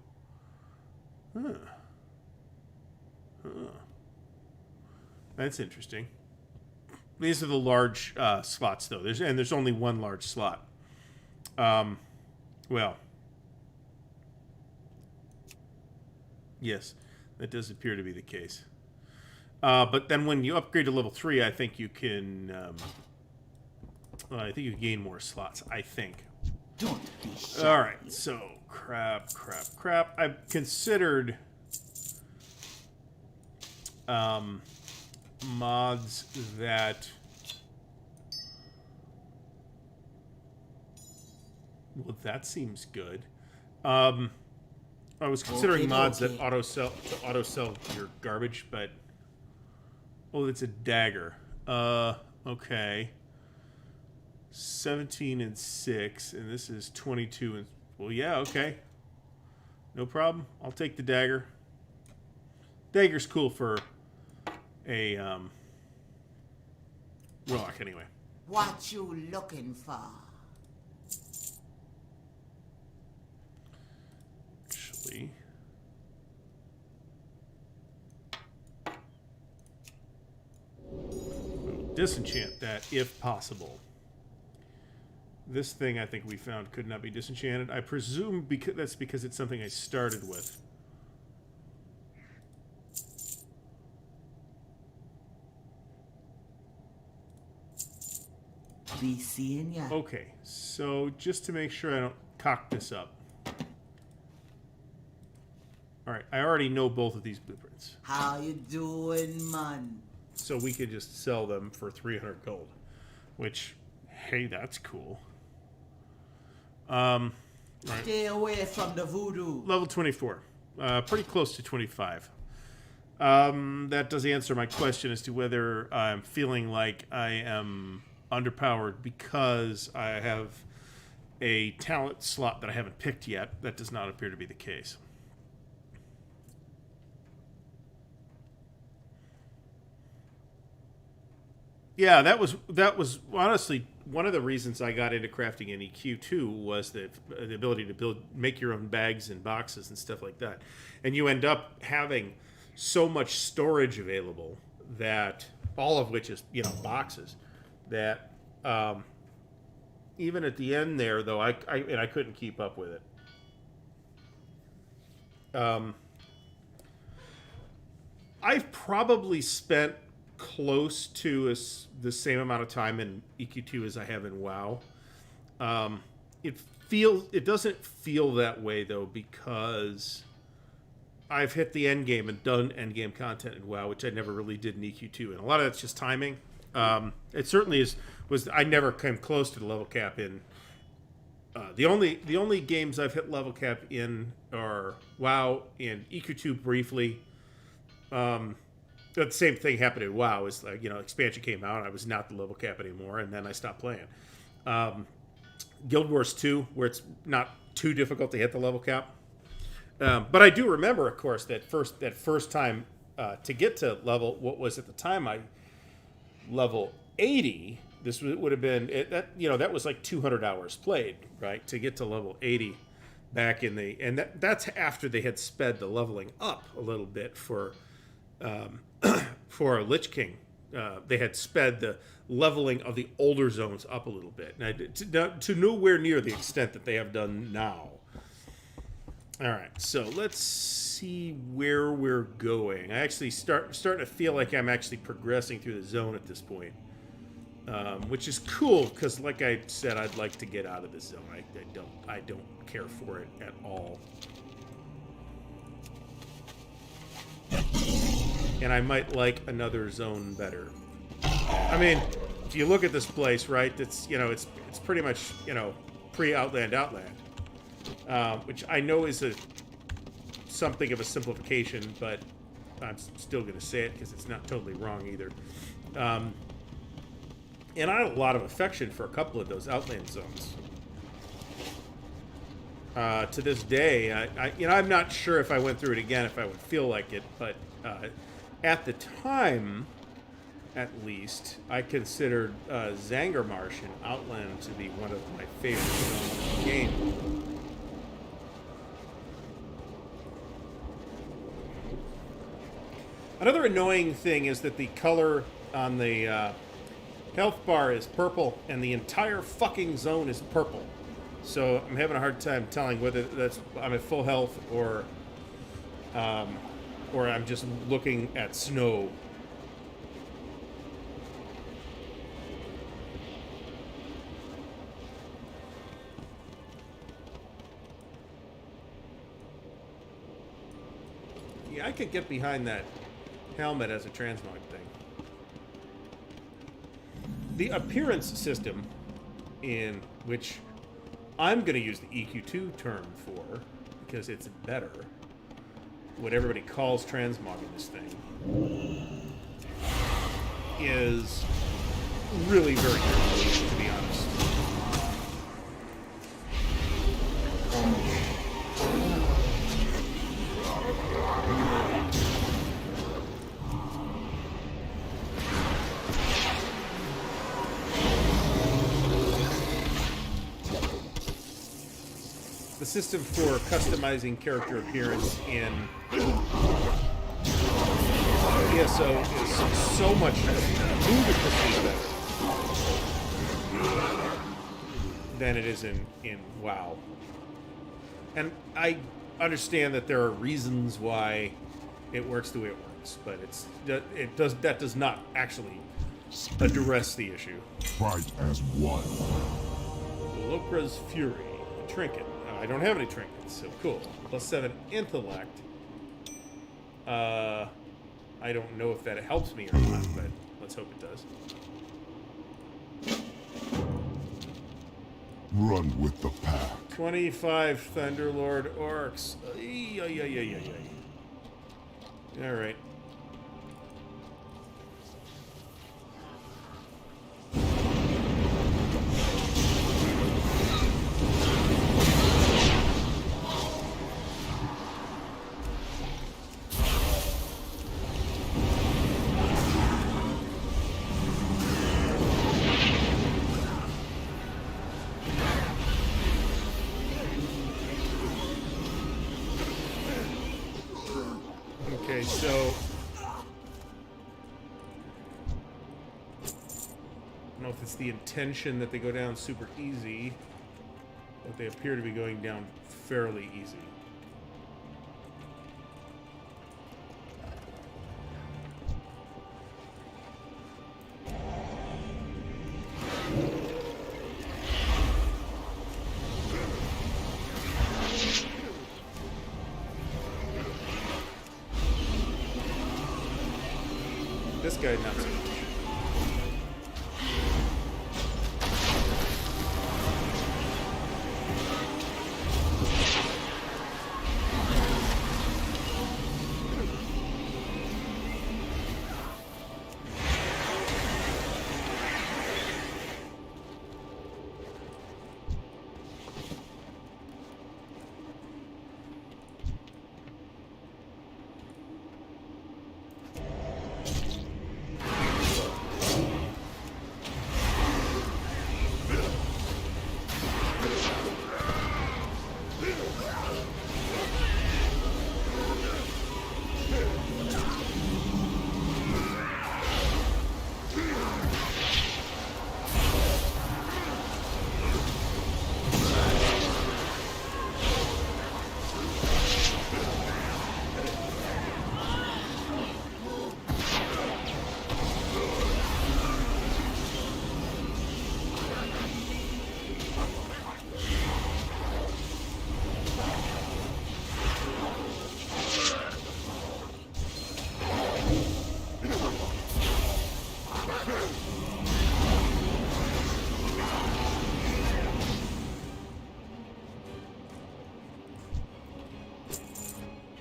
That's interesting. These are the large slots, though. There's only one large slot. Well, yes, that does appear to be the case. But then when you upgrade to level 3, I think you can... I think you gain more slots, I think. Don't be shy. Alright, so crap. I've considered mods that... Well, that seems good. I was considering mods that auto sell your garbage, but oh, it's a dagger. Okay. 17 and 6, and this is 22 and well, yeah, okay. No problem. I'll take the dagger. Dagger's cool for a Warlock anyway. What you looking for? Actually, we'll disenchant that if possible. This thing I think we found could not be disenchanted. I presume that's because it's something I started with. Be seeing ya. Okay, so just to make sure I don't cock this up. Alright, I already know both of these blueprints. How you doing, man? So we could just sell them for 300 gold. Which, hey, that's cool. Right. Stay away from the voodoo. Level 24. Pretty close to 25. That does answer my question as to whether I'm feeling like I am underpowered because I have a talent slot that I haven't picked yet. That does not appear to be the case. Yeah, that was honestly one of the reasons I got into crafting in EQ2 was the ability to make your own bags and boxes and stuff like that. And you end up having so much storage available that all of which is, boxes, that even at the end there, though, I couldn't keep up with it. I've probably spent close to the same amount of time in EQ2 as I have in WoW. It doesn't feel that way though, because I've hit the end game and done end game content in WoW, which I never really did in EQ2, and a lot of that's just timing. It certainly was I never came close to the level cap in the only games I've hit level cap in are WoW and EQ2 briefly. The same thing happened in WoW. Is like, expansion came out, I was not the level cap anymore, and then I stopped playing. Guild Wars 2, where it's not too difficult to hit the level cap. But I do remember, of course, that first time to get to what was at the time level 80. This would have been that was like 200 hours played, right, to get to level 80 back in that's after they had sped the leveling up a little bit for Lich King. They had sped the leveling of the older zones up a little bit, to nowhere near the extent that they have done now. All right, so let's see where we're going. I actually starting to feel like I'm actually progressing through the zone at this point, which is cool because, like I said, I'd like to get out of this zone. I don't care for it at all. And I might like another zone better. I mean, if you look at this place, right, it's pretty much, pre-Outland, which I know is something of a simplification, but I'm still going to say it because it's not totally wrong either. And I have a lot of affection for a couple of those Outland zones. To this day, I'm not sure if I went through it again, if I would feel like it, but at the time, at least, I considered Zangarmarsh in Outland to be one of my favorite zones in the game. Another annoying thing is that the color on the health bar is purple, and the entire fucking zone is purple. So I'm having a hard time telling whether that's I'm at full health or I'm just looking at snow. Yeah, I could get behind that helmet as a transmog thing. The appearance system, in which I'm going to use the EQ2 term for, because it's better, what everybody calls transmogging this thing, is really very good, to be honest. The system for customizing character appearance in ESO is so much ludicrously better than it is in WoW. And I understand that there are reasons why it works the way it works, but that does not actually address the issue. Fight as one. Lokra's Fury, a trinket. I don't have any trinkets, so cool. +7 intellect. I don't know if that helps me or not, but let's hope it does. Run with the pack. 25 Thunderlord Orcs. Alright. Okay, so I don't know if it's the intention that they go down super easy, but they appear to be going down fairly easy. This guy, not so much.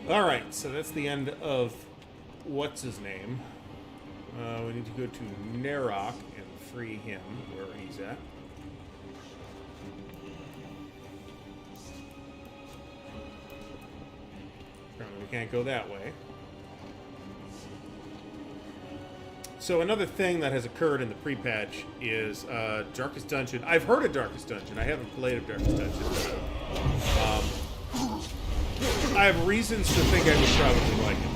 Alright, so that's the end of what's his name. We need to go to Narok and free him where he's at. Apparently we can't go that way. So another thing that has occurred in the pre-patch is Darkest Dungeon. I've heard of Darkest Dungeon. I haven't played of Darkest Dungeon. I have reasons to think I would probably like it.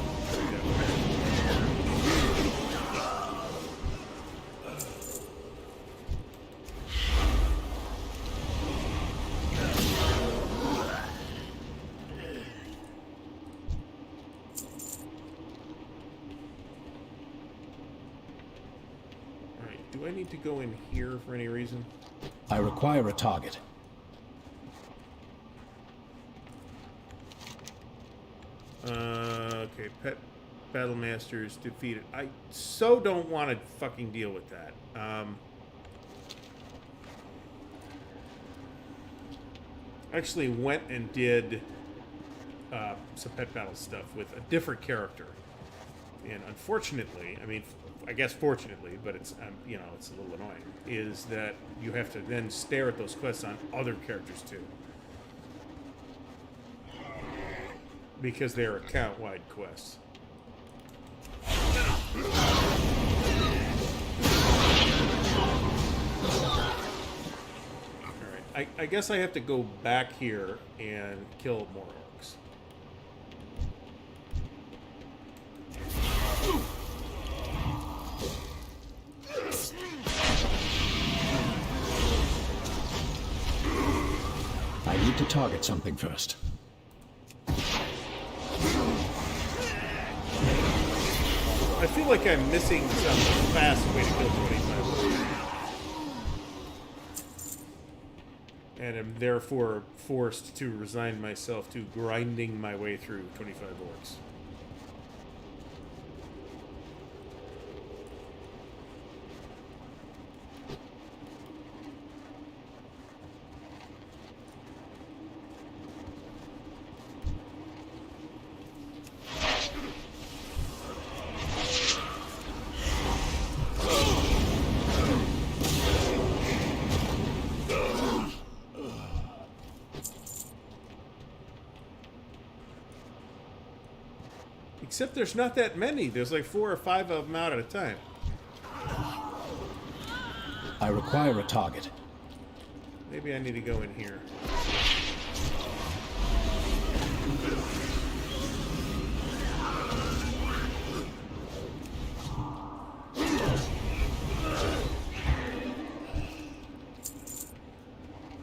Do I need to go in here for any reason? I require a target. Okay, Pet Battle Masters defeated. I so don't want to fucking deal with that. Actually went and did some Pet Battle stuff with a different character. And unfortunately, I mean, I guess fortunately, but it's, you know, it's a little annoying, is that you have to then stare at those quests on other characters too. Because they are account-wide quests. Alright, I guess I have to go back here and kill more orcs. I need to target something first. I feel like I'm missing some fast way to kill 25 orcs. And am therefore forced to resign myself to grinding my way through 25 orcs. Except there's not that many. There's like 4 or 5 of them out at a time. I require a target. Maybe I need to go in here.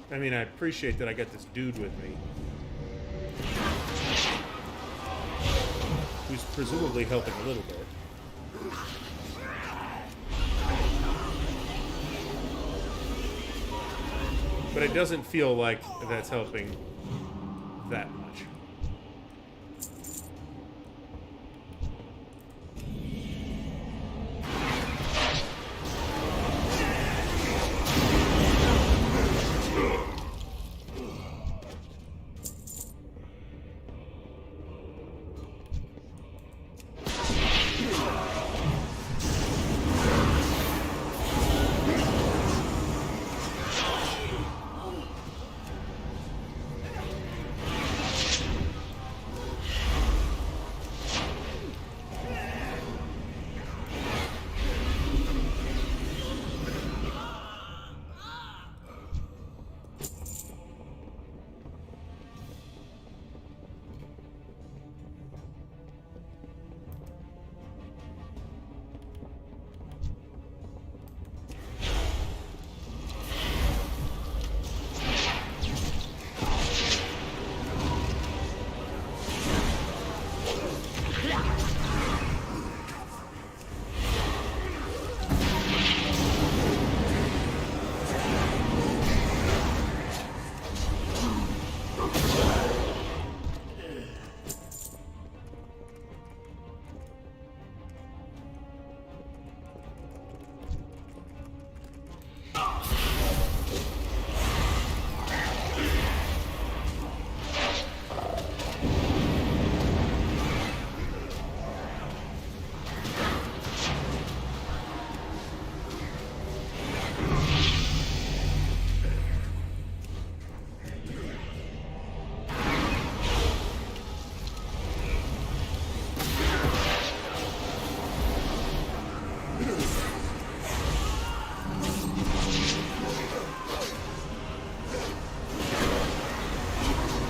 I mean, I appreciate that I got this dude with me. Who's presumably helping a little bit. But it doesn't feel like that's helping that much.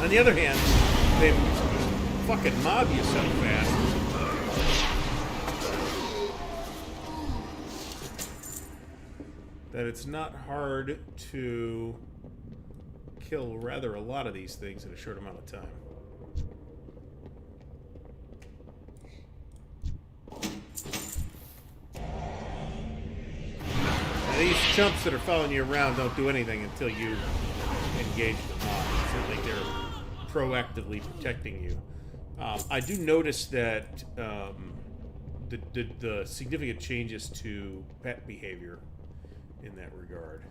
On the other hand, they fucking mob you so fast. That it's not hard to kill rather a lot of these things in a short amount of time. These chumps that are following you around don't do anything until you engage the mob. It's not like they're proactively protecting you. I do notice that the significant changes to pet behavior in that regard.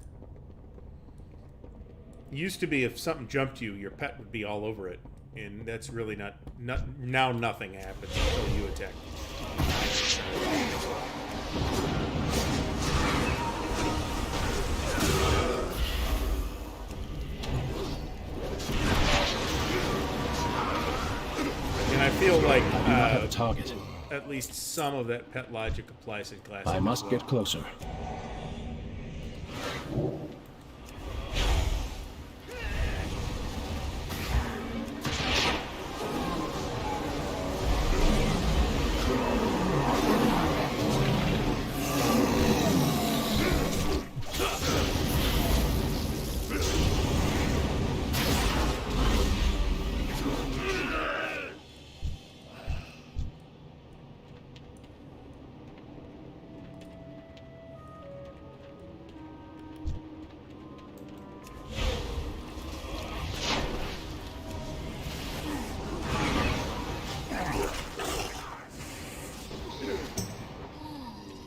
Used to be if something jumped you, your pet would be all over it, and that's really not now nothing happens until you attack. And I feel like I do not have a target. at least some of that pet logic applies in classic. I must as well. get closer.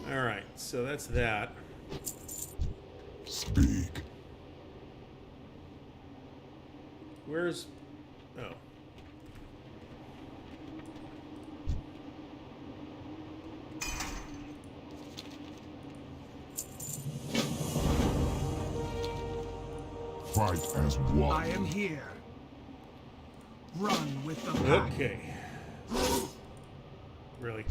Alright, so that's that. Speak. Where's... Oh. Fight as one. I am here. Run with the pack. Okay. Really?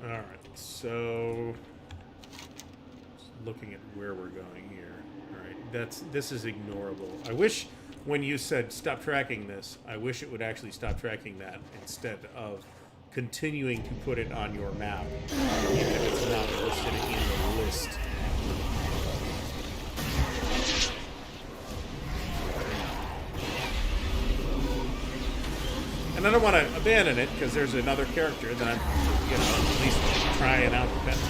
Alright, so just looking at where we're going here. Alright, this is ignorable. I wish when you said stop tracking this, I wish it would actually stop tracking that instead of continuing to put it on your map, even if it's not listed in the list. And I don't want to abandon it because there's another character that I'm, at least trying out the best.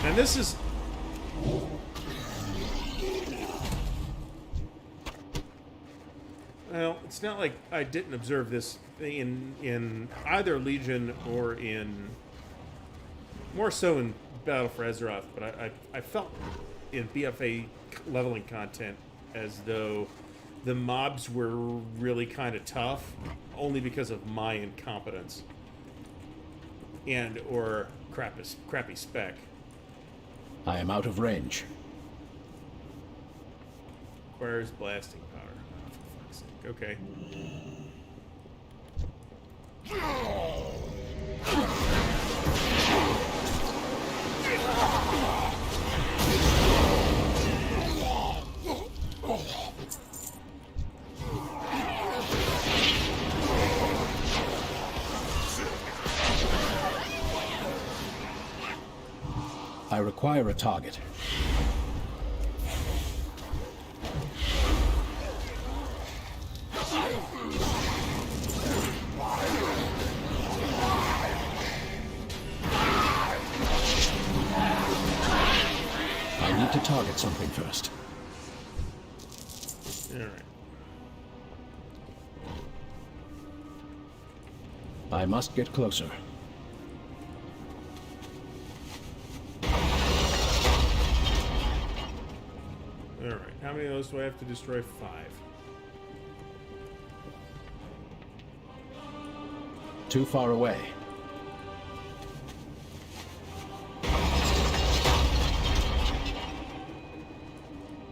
And this is... Well, it's not like I didn't observe this in either Legion or in... More so in Battle for Azeroth, but I felt in BFA leveling content as though the mobs were really kind of tough, only because of my incompetence. And or crappy spec. I am out of range. Requires blasting powder. Oh, for fuck's sake. Okay. I require a target. I need to target something first. Alright. I must get closer. Alright. How many of those do I have to destroy? 5. Too far away.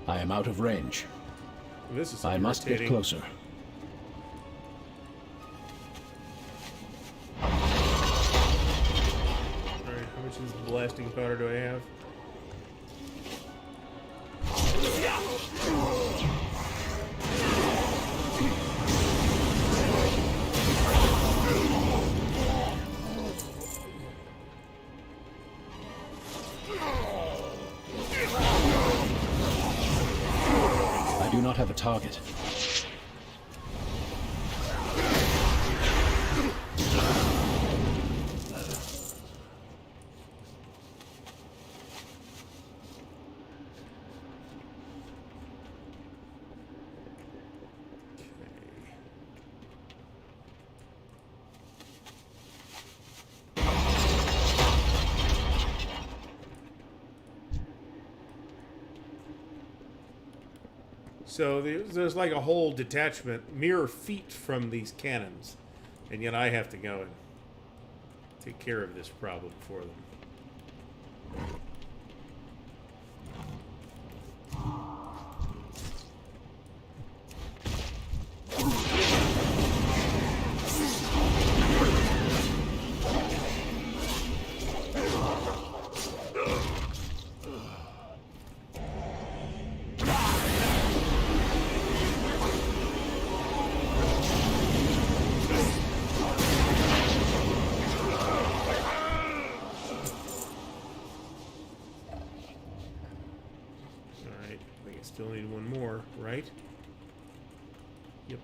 I am out of range. This is I must get irritating. closer. Alright, how much of this blasting powder do I have? do not have a target. So there's like a whole detachment mere feet from these cannons, and yet I have to go and take care of this problem for them. Still need one more, right? Yep.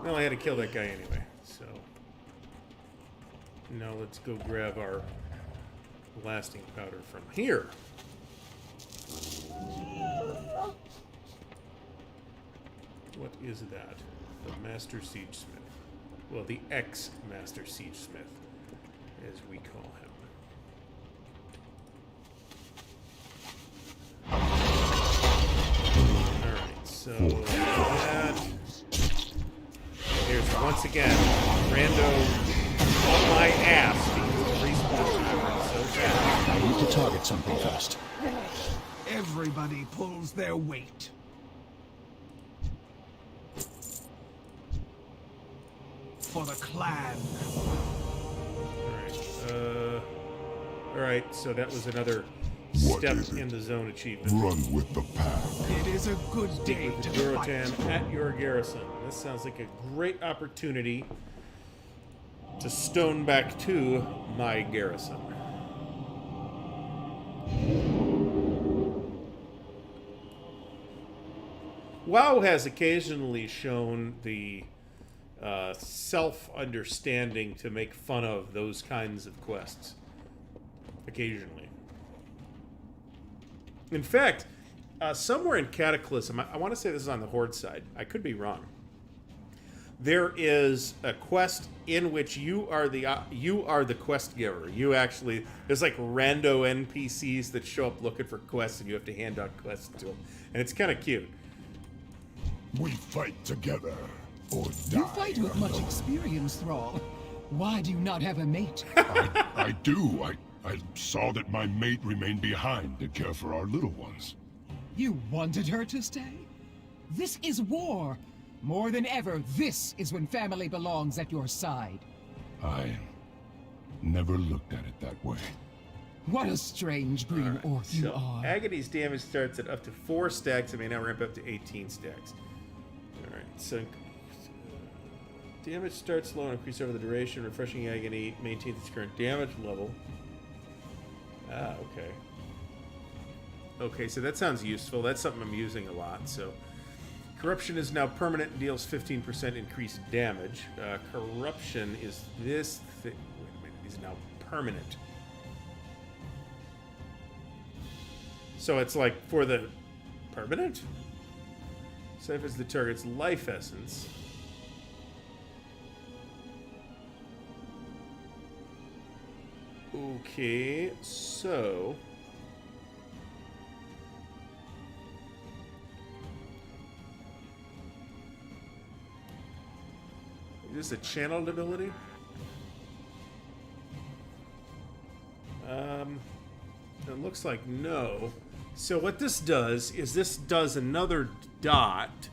Well, I had to kill that guy anyway. Now let's go grab our blasting powder from here. What is that? The Master Siege Smith. Well, the ex-Master Siege Smith, as we call him. Alright, so that... Here's once again, rando... on my ass because the respawn time is so fast. I need to target something first. Everybody pulls their weight. For the clan. Alright, so that was another step in the zone achievement. Run with the pack. It is a good day With to the fight. Durotan at your garrison. This sounds like a great opportunity to stone back to my garrison. WoW has occasionally shown the self-understanding to make fun of those kinds of quests. Occasionally. In fact, somewhere in Cataclysm, I want to say this is on the Horde side. I could be wrong. There is a quest in which you are the quest giver. You actually, there's like rando NPCs that show up looking for quests, and you have to hand out quests to them, and it's kind of cute. We fight together, or die. You fight with much experience, Thrall. Why do you not have a mate? I do. I saw that my mate remained behind to care for our little ones. You wanted her to stay? This is war. More than ever, this is when family belongs at your side. I never looked at it that way. What a strange green orc you So, are. Agony's damage starts at up to 4 stacks. It may now ramp up to 18 stacks. Alright, so damage starts low and increase over the duration. Refreshing Agony maintains its current damage level. Ah, okay. Okay, so that sounds useful. That's something I'm using a lot, so... Corruption is now permanent and deals 15% increased damage. Corruption is this thing. Wait a minute, is now permanent. So it's like for the permanent? Ciphers the target's life essence. Okay, so... Is this a channeled ability? It looks like no. So what this does is this does another dot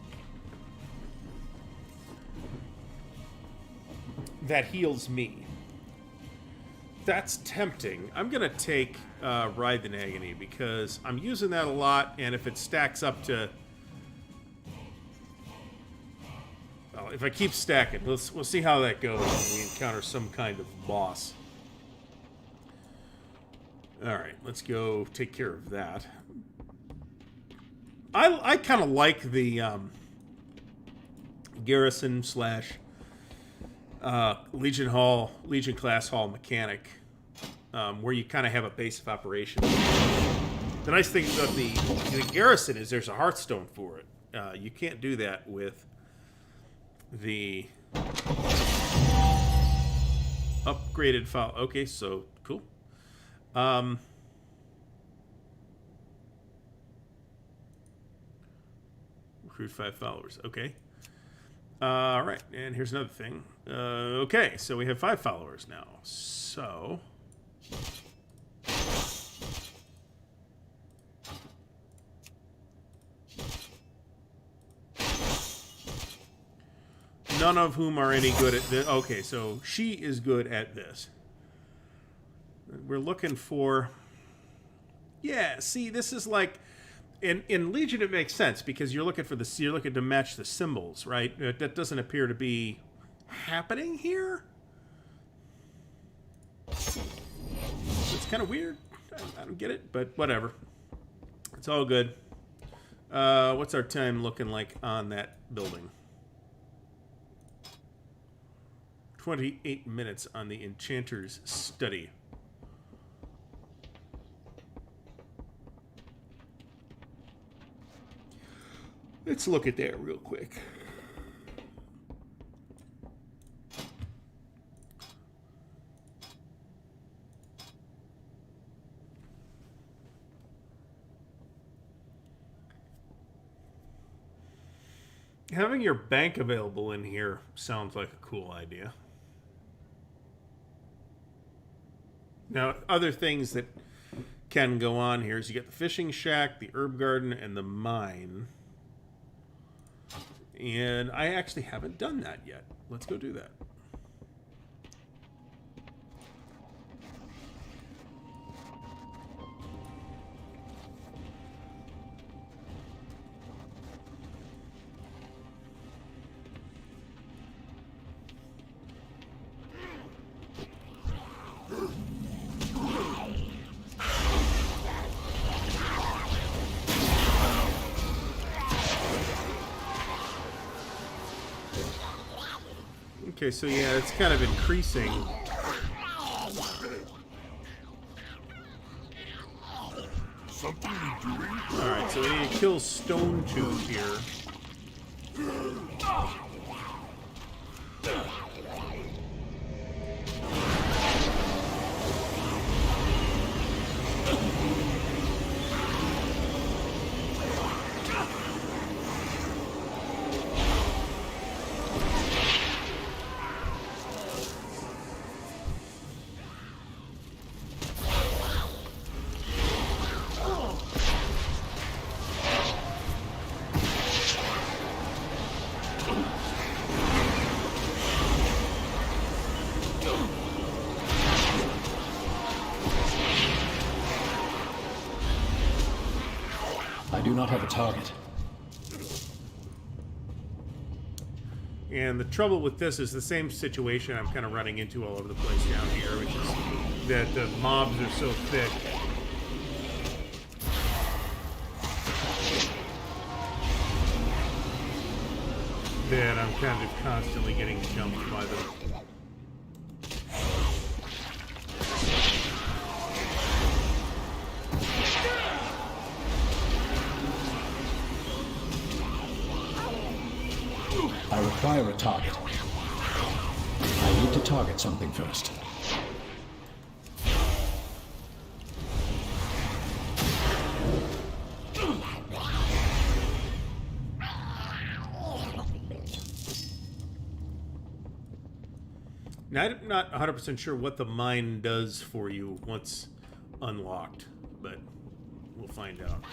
that heals me. that's tempting. I'm going to take Ride the Agony because I'm using that a lot, and if it stacks up to... Well, if I keep stacking, we'll see how that goes when we encounter some kind of boss. Alright, let's go take care of that. I kind of like the garrison slash Legion class hall mechanic, where you kind of have a base of operations. The nice thing about the garrison is there's a Hearthstone for it. You can't do that with the upgraded file. Okay, so cool. Recruit 5 followers. Okay. All right, and here's another thing. Okay, so we have 5 followers now. So none of whom are any good at this. Okay, so she is good at this. We're looking for... Yeah, see, this is like... In Legion, it makes sense because you're looking for you're looking to match the symbols, right? That doesn't appear to be happening here. It's kind of weird. I don't get it, but whatever. It's all good. What's our time looking like on that building? 28 minutes on the Enchanter's Study. Let's look at that real quick. Having your bank available in here sounds like a cool idea. Now, other things that can go on here is you get the fishing shack, the herb garden, and the mine. And I actually haven't done that yet. Let's go do that. Okay, so yeah, it's kind of increasing. Alright, so we need to kill Stone Tooth here. I do not have a target. And the trouble with this is the same situation I'm kind of running into all over the place down here, which is that the mobs are so thick. That I'm kind of constantly getting jumped by them. I require a target. I need to target something first. Now, I'm not 100% sure what the mine does for you once unlocked, but we'll find out.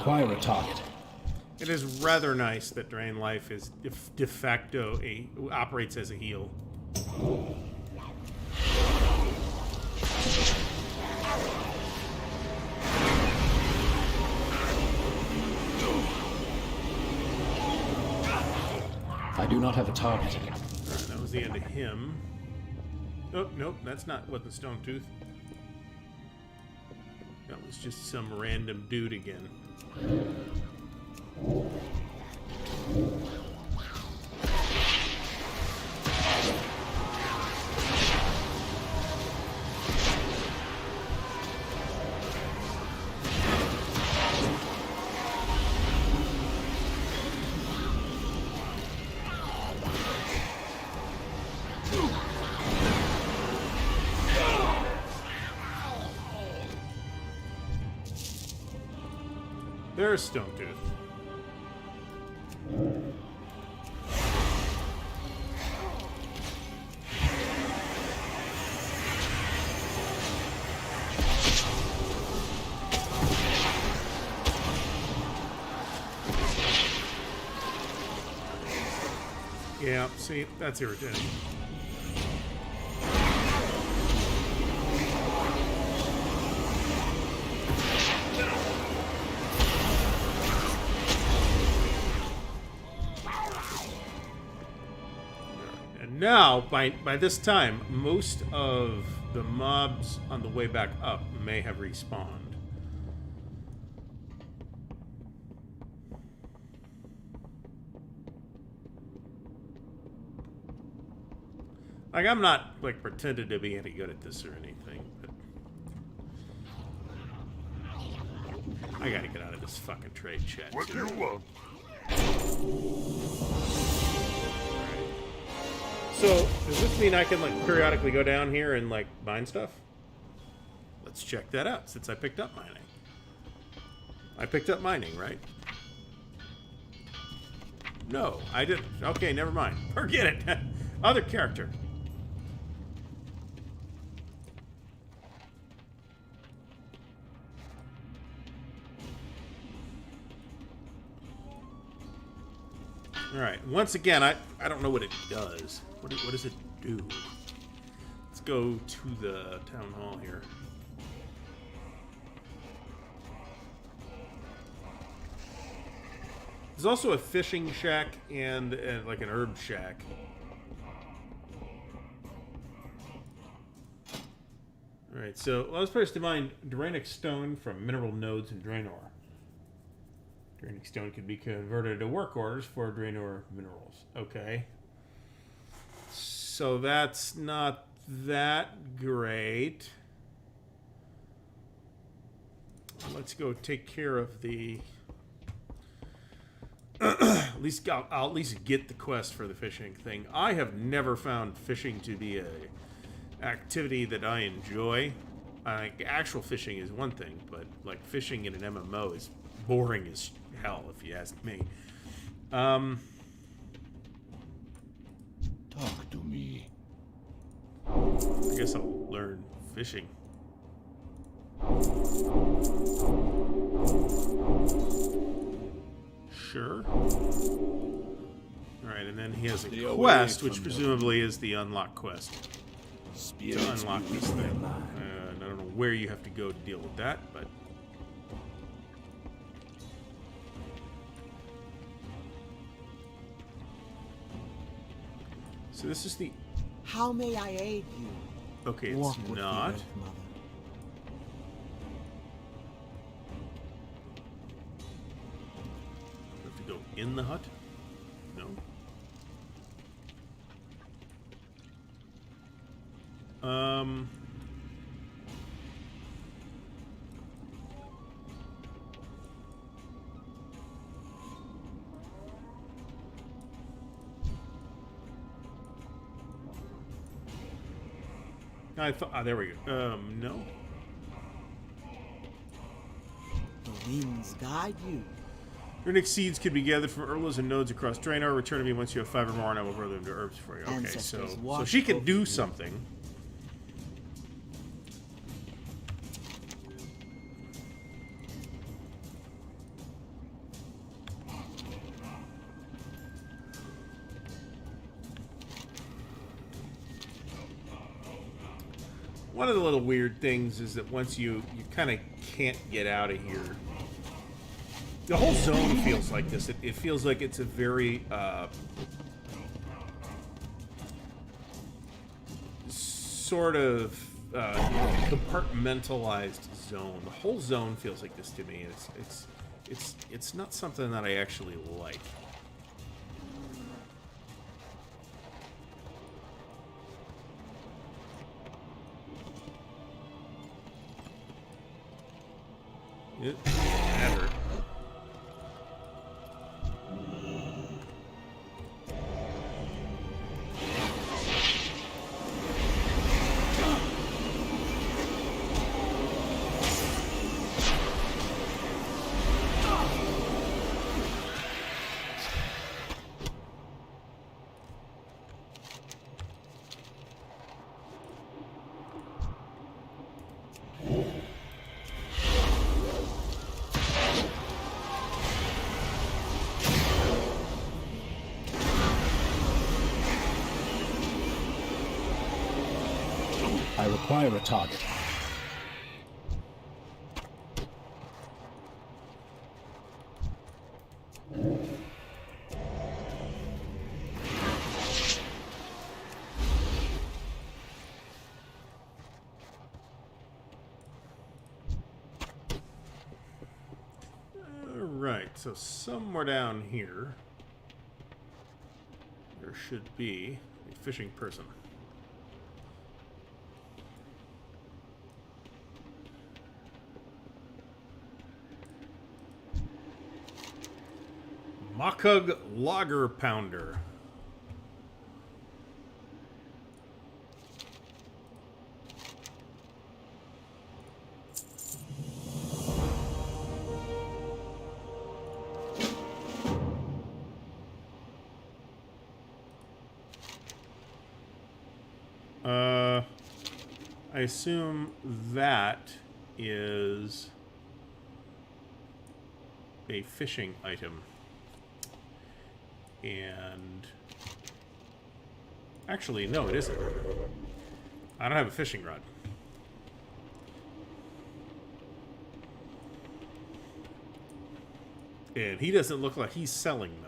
Acquire a target. It is rather nice that Drain Life is de facto operates as a heal. I do not have a target. Alright, that was the end of him. Oh, nope, that's not what the Stone Tooth. That was just some random dude again. There's Stone Tooth. Yeah, see, that's irritating. And now, by this time, most of the mobs on the way back up may have respawned. Like, I'm not, like, pretending to be any good at this or anything, but... I gotta get out of this fucking trade chat. What do you want? So, does this mean I can, like, periodically go down here and, like, mine stuff? Let's check that out, since I picked up mining. I picked up mining, right? No, I didn't. Okay, never mind. Forget it. Other character. Alright, once again, I don't know what it does. What does it do? Let's go to the town hall here. There's also a fishing shack and like an herb shack. Alright, so let's first mine Drainic Stone from mineral nodes in Draenor. Drainic Stone can be converted to work orders for Draenor minerals. Okay. So that's not that great. Let's go take care of the... at least I'll at least get the quest for the fishing thing. I have never found fishing to be a activity that I enjoy. Actual fishing is one thing, but like fishing in an MMO is boring as hell, if you ask me. Talk to me. I guess I'll learn fishing. Sure. Alright, and then he has a quest, which presumably is the unlock quest. To unlock this thing. I don't know where you have to go to deal with that, but... So this is the... How may I aid you? Okay, it's Walk with me, not. Earth Mother. We have to go in the hut? No. I thought, there we go. No. The winds guide you. Runic seeds can be gathered from Urlas and nodes across Draenor. Return to me once you have 5 or more, and I will grow them to herbs for you. Okay, Ancestors so watch she can over do you. something. One of the little weird things is that once you kind of can't get out of here. The whole zone feels like this. It feels like it's a very sort of compartmentalized zone. The whole zone feels like this to me. It's not something that I actually like. Never. I require a target. Alright, so somewhere down here there should be a fishing person. Makug Lager Pounder. I assume that is a fishing item. And actually, no, it isn't. I don't have a fishing rod. And he doesn't look like he's selling them.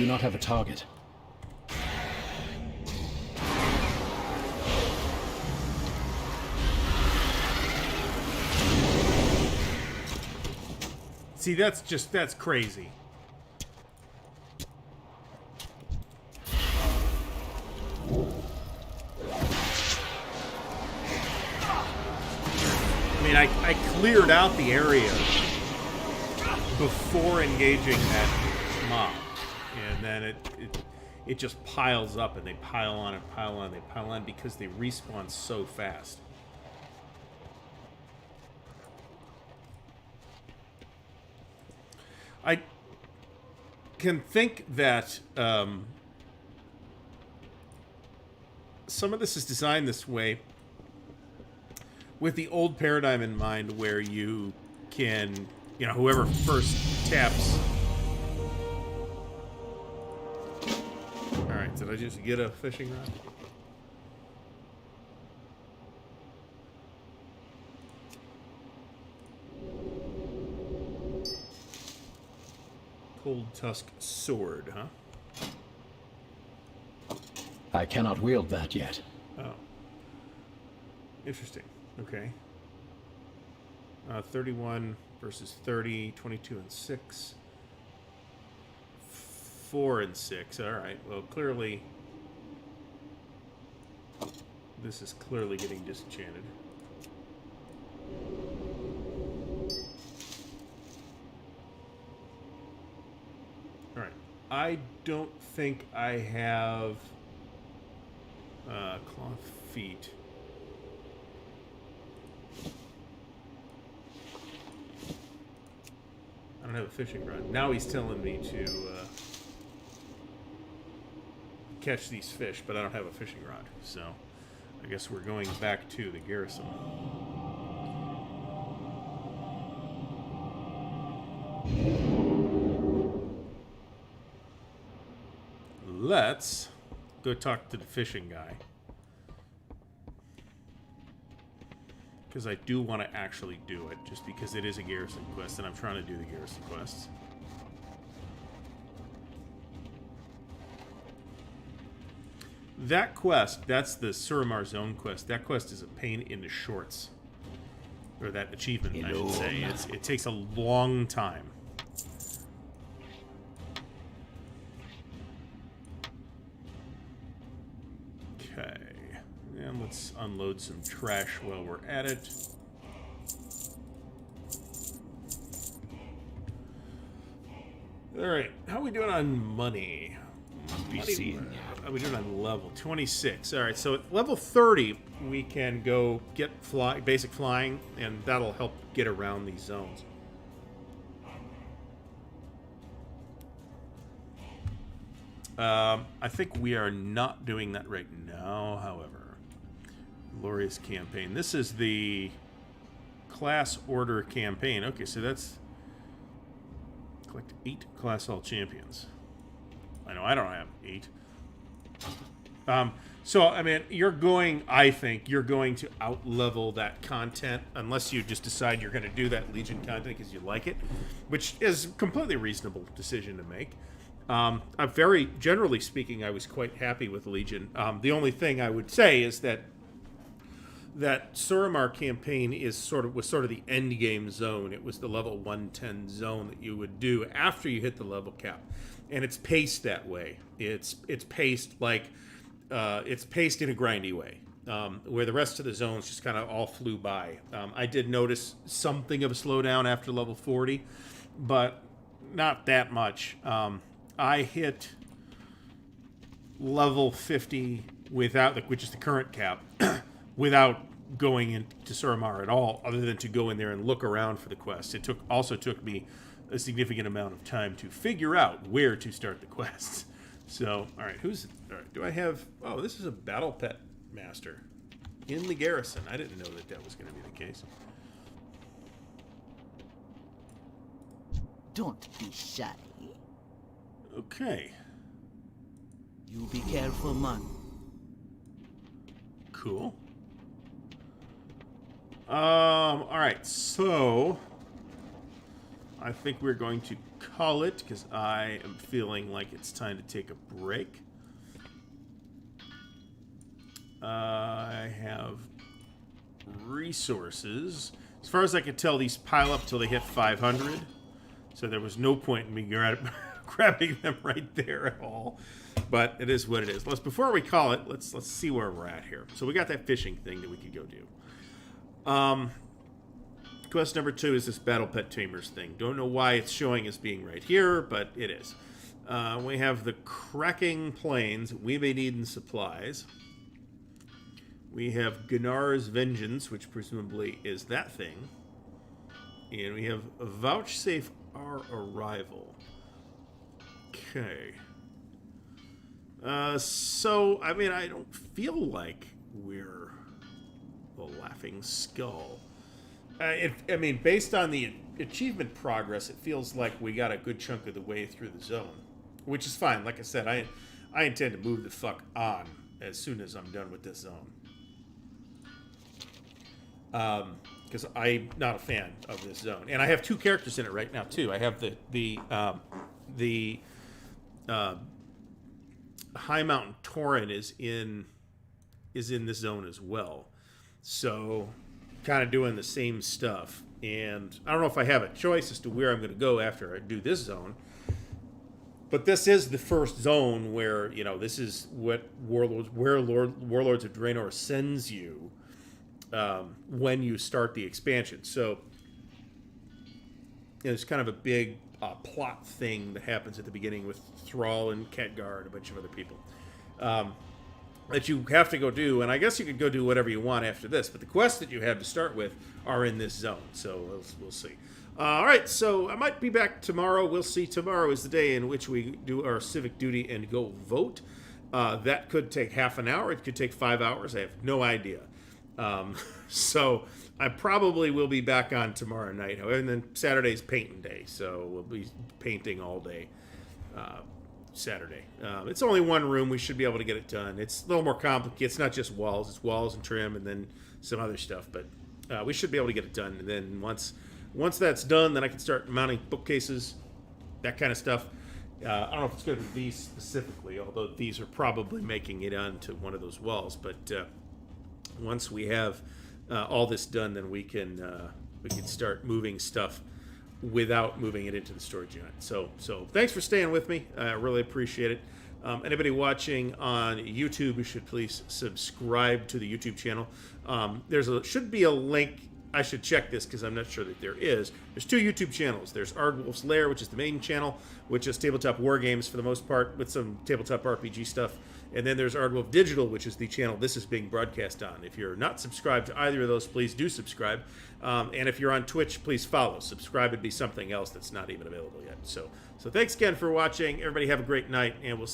do not have a target. See, that's crazy. I mean, I cleared out the area before engaging that mob, and then it just piles up, and they pile on and pile on, they pile on because they respawn so fast. I can think that some of this is designed this way with the old paradigm in mind, where you can, you know, whoever first taps. All right, did I just get a fishing rod? Cold Tusk Sword, huh? I cannot wield that yet. Oh. Interesting. Okay. 31 versus 30, 22 and 6. 4 and 6. All right. Well, clearly, this is clearly getting disenchanted. All right. I don't think I have cloth feet. I don't have a fishing rod. Now he's telling me to catch these fish, but I don't have a fishing rod. So I guess we're going back to the garrison. Let's go talk to the fishing guy, because I do want to actually do it, just because it is a garrison quest, and I'm trying to do the garrison quests. That quest, that's the Suramar Zone quest. That quest is a pain in the shorts. Or that achievement, I should say. It takes a long time. Okay. And let's unload some trash while we're at it. Alright, how are we doing on money? How are we doing on level? 26. Alright, so at level 30, we can go get basic flying, and that'll help get around these zones. I think we are not doing that right now, however. Glorious campaign. This is the class order campaign. Okay, so that's collect 8 class all champions. I know I don't have 8. So I mean, I think you're going to out-level that content, unless you just decide you're going to do that Legion content because you like it, which is a completely reasonable decision to make. Generally speaking, I was quite happy with Legion. The only thing I would say is that Suramar campaign was sort of the end game zone. It was the level 110 zone that you would do after you hit the level cap, and it's paced that way. It's paced like it's paced in a grindy way, where the rest of the zones just kind of all flew by. I did notice something of a slowdown after level 40, but not that much. I hit level 50 without, which is the current cap, without going into Suramar at all, other than to go in there and look around for the quest. It also took me a significant amount of time to figure out where to start the quests. So, all right, do I have? Oh, this is a battle pet master in the garrison. I didn't know that was going to be the case. Don't be shy. Okay. You be careful, man. Cool. All right, so I think we're going to call it because I am feeling like it's time to take a break. I have resources. As far as I can tell, these pile up till they hit 500. So there was no point in me grabbing them right there at all. But it is what it is. Before we call it, let's see where we're at here. So we got that fishing thing that we could go do. Quest number 2 is this Battle Pet Tamers thing. Don't know why it's showing as being right here, but it is. We have the Cracking Plains. We may need supplies. We have Gunnar's Vengeance, which presumably is that thing. And we have Vouchsafe Our Arrival. Okay. So, I mean, I don't feel like we're the Laughing Skull. I mean, based on the achievement progress, it feels like we got a good chunk of the way through the zone. Which is fine. Like I said, I intend to move the fuck on as soon as I'm done with this zone. Because I'm not a fan of this zone. And I have 2 characters in it right now, too. I have the High Mountain Tauren is in this zone as well. So, kind of doing the same stuff. And I don't know if I have a choice as to where I'm going to go after I do this zone. But this is the first zone where, you know, this is what Warlords of Draenor sends you when you start the expansion. So, it's kind of a big plot thing that happens at the beginning with Thrall and Khadgar and a bunch of other people that you have to go do. And I guess you could go do whatever you want after this, but the quests that you have to start with are in this zone. So we'll see. All right, so I might be back tomorrow. We'll see. Tomorrow is the day in which we do our civic duty and go vote. That could take half an hour. It could take 5 hours. I have no idea. So I probably will be back on tomorrow night. And then Saturday's painting day, so we'll be painting all day Saturday. It's only one room. We should be able to get it done. It's a little more complicated. It's not just walls. It's walls and trim and then some other stuff. But we should be able to get it done. And then once that's done, then I can start mounting bookcases, that kind of stuff. I don't know if it's going to be these specifically, although these are probably making it onto one of those walls. But once we have all this done, then we can start moving stuff without moving it into the storage unit. So thanks for staying with me. I really appreciate it. Anybody watching on YouTube, you should please subscribe to the YouTube channel. Should be a link. I should check this because I'm not sure that there is. There's 2 YouTube channels. There's Ardwolf's Lair, which is the main channel, which is tabletop war games for the most part, with some tabletop RPG stuff. And then there's Ardwolf Digital, which is the channel this is being broadcast on. If you're not subscribed to either of those, please do subscribe. And if you're on Twitch, please follow. Subscribe would be something else that's not even available yet. So thanks again for watching. Everybody have a great night, and we'll see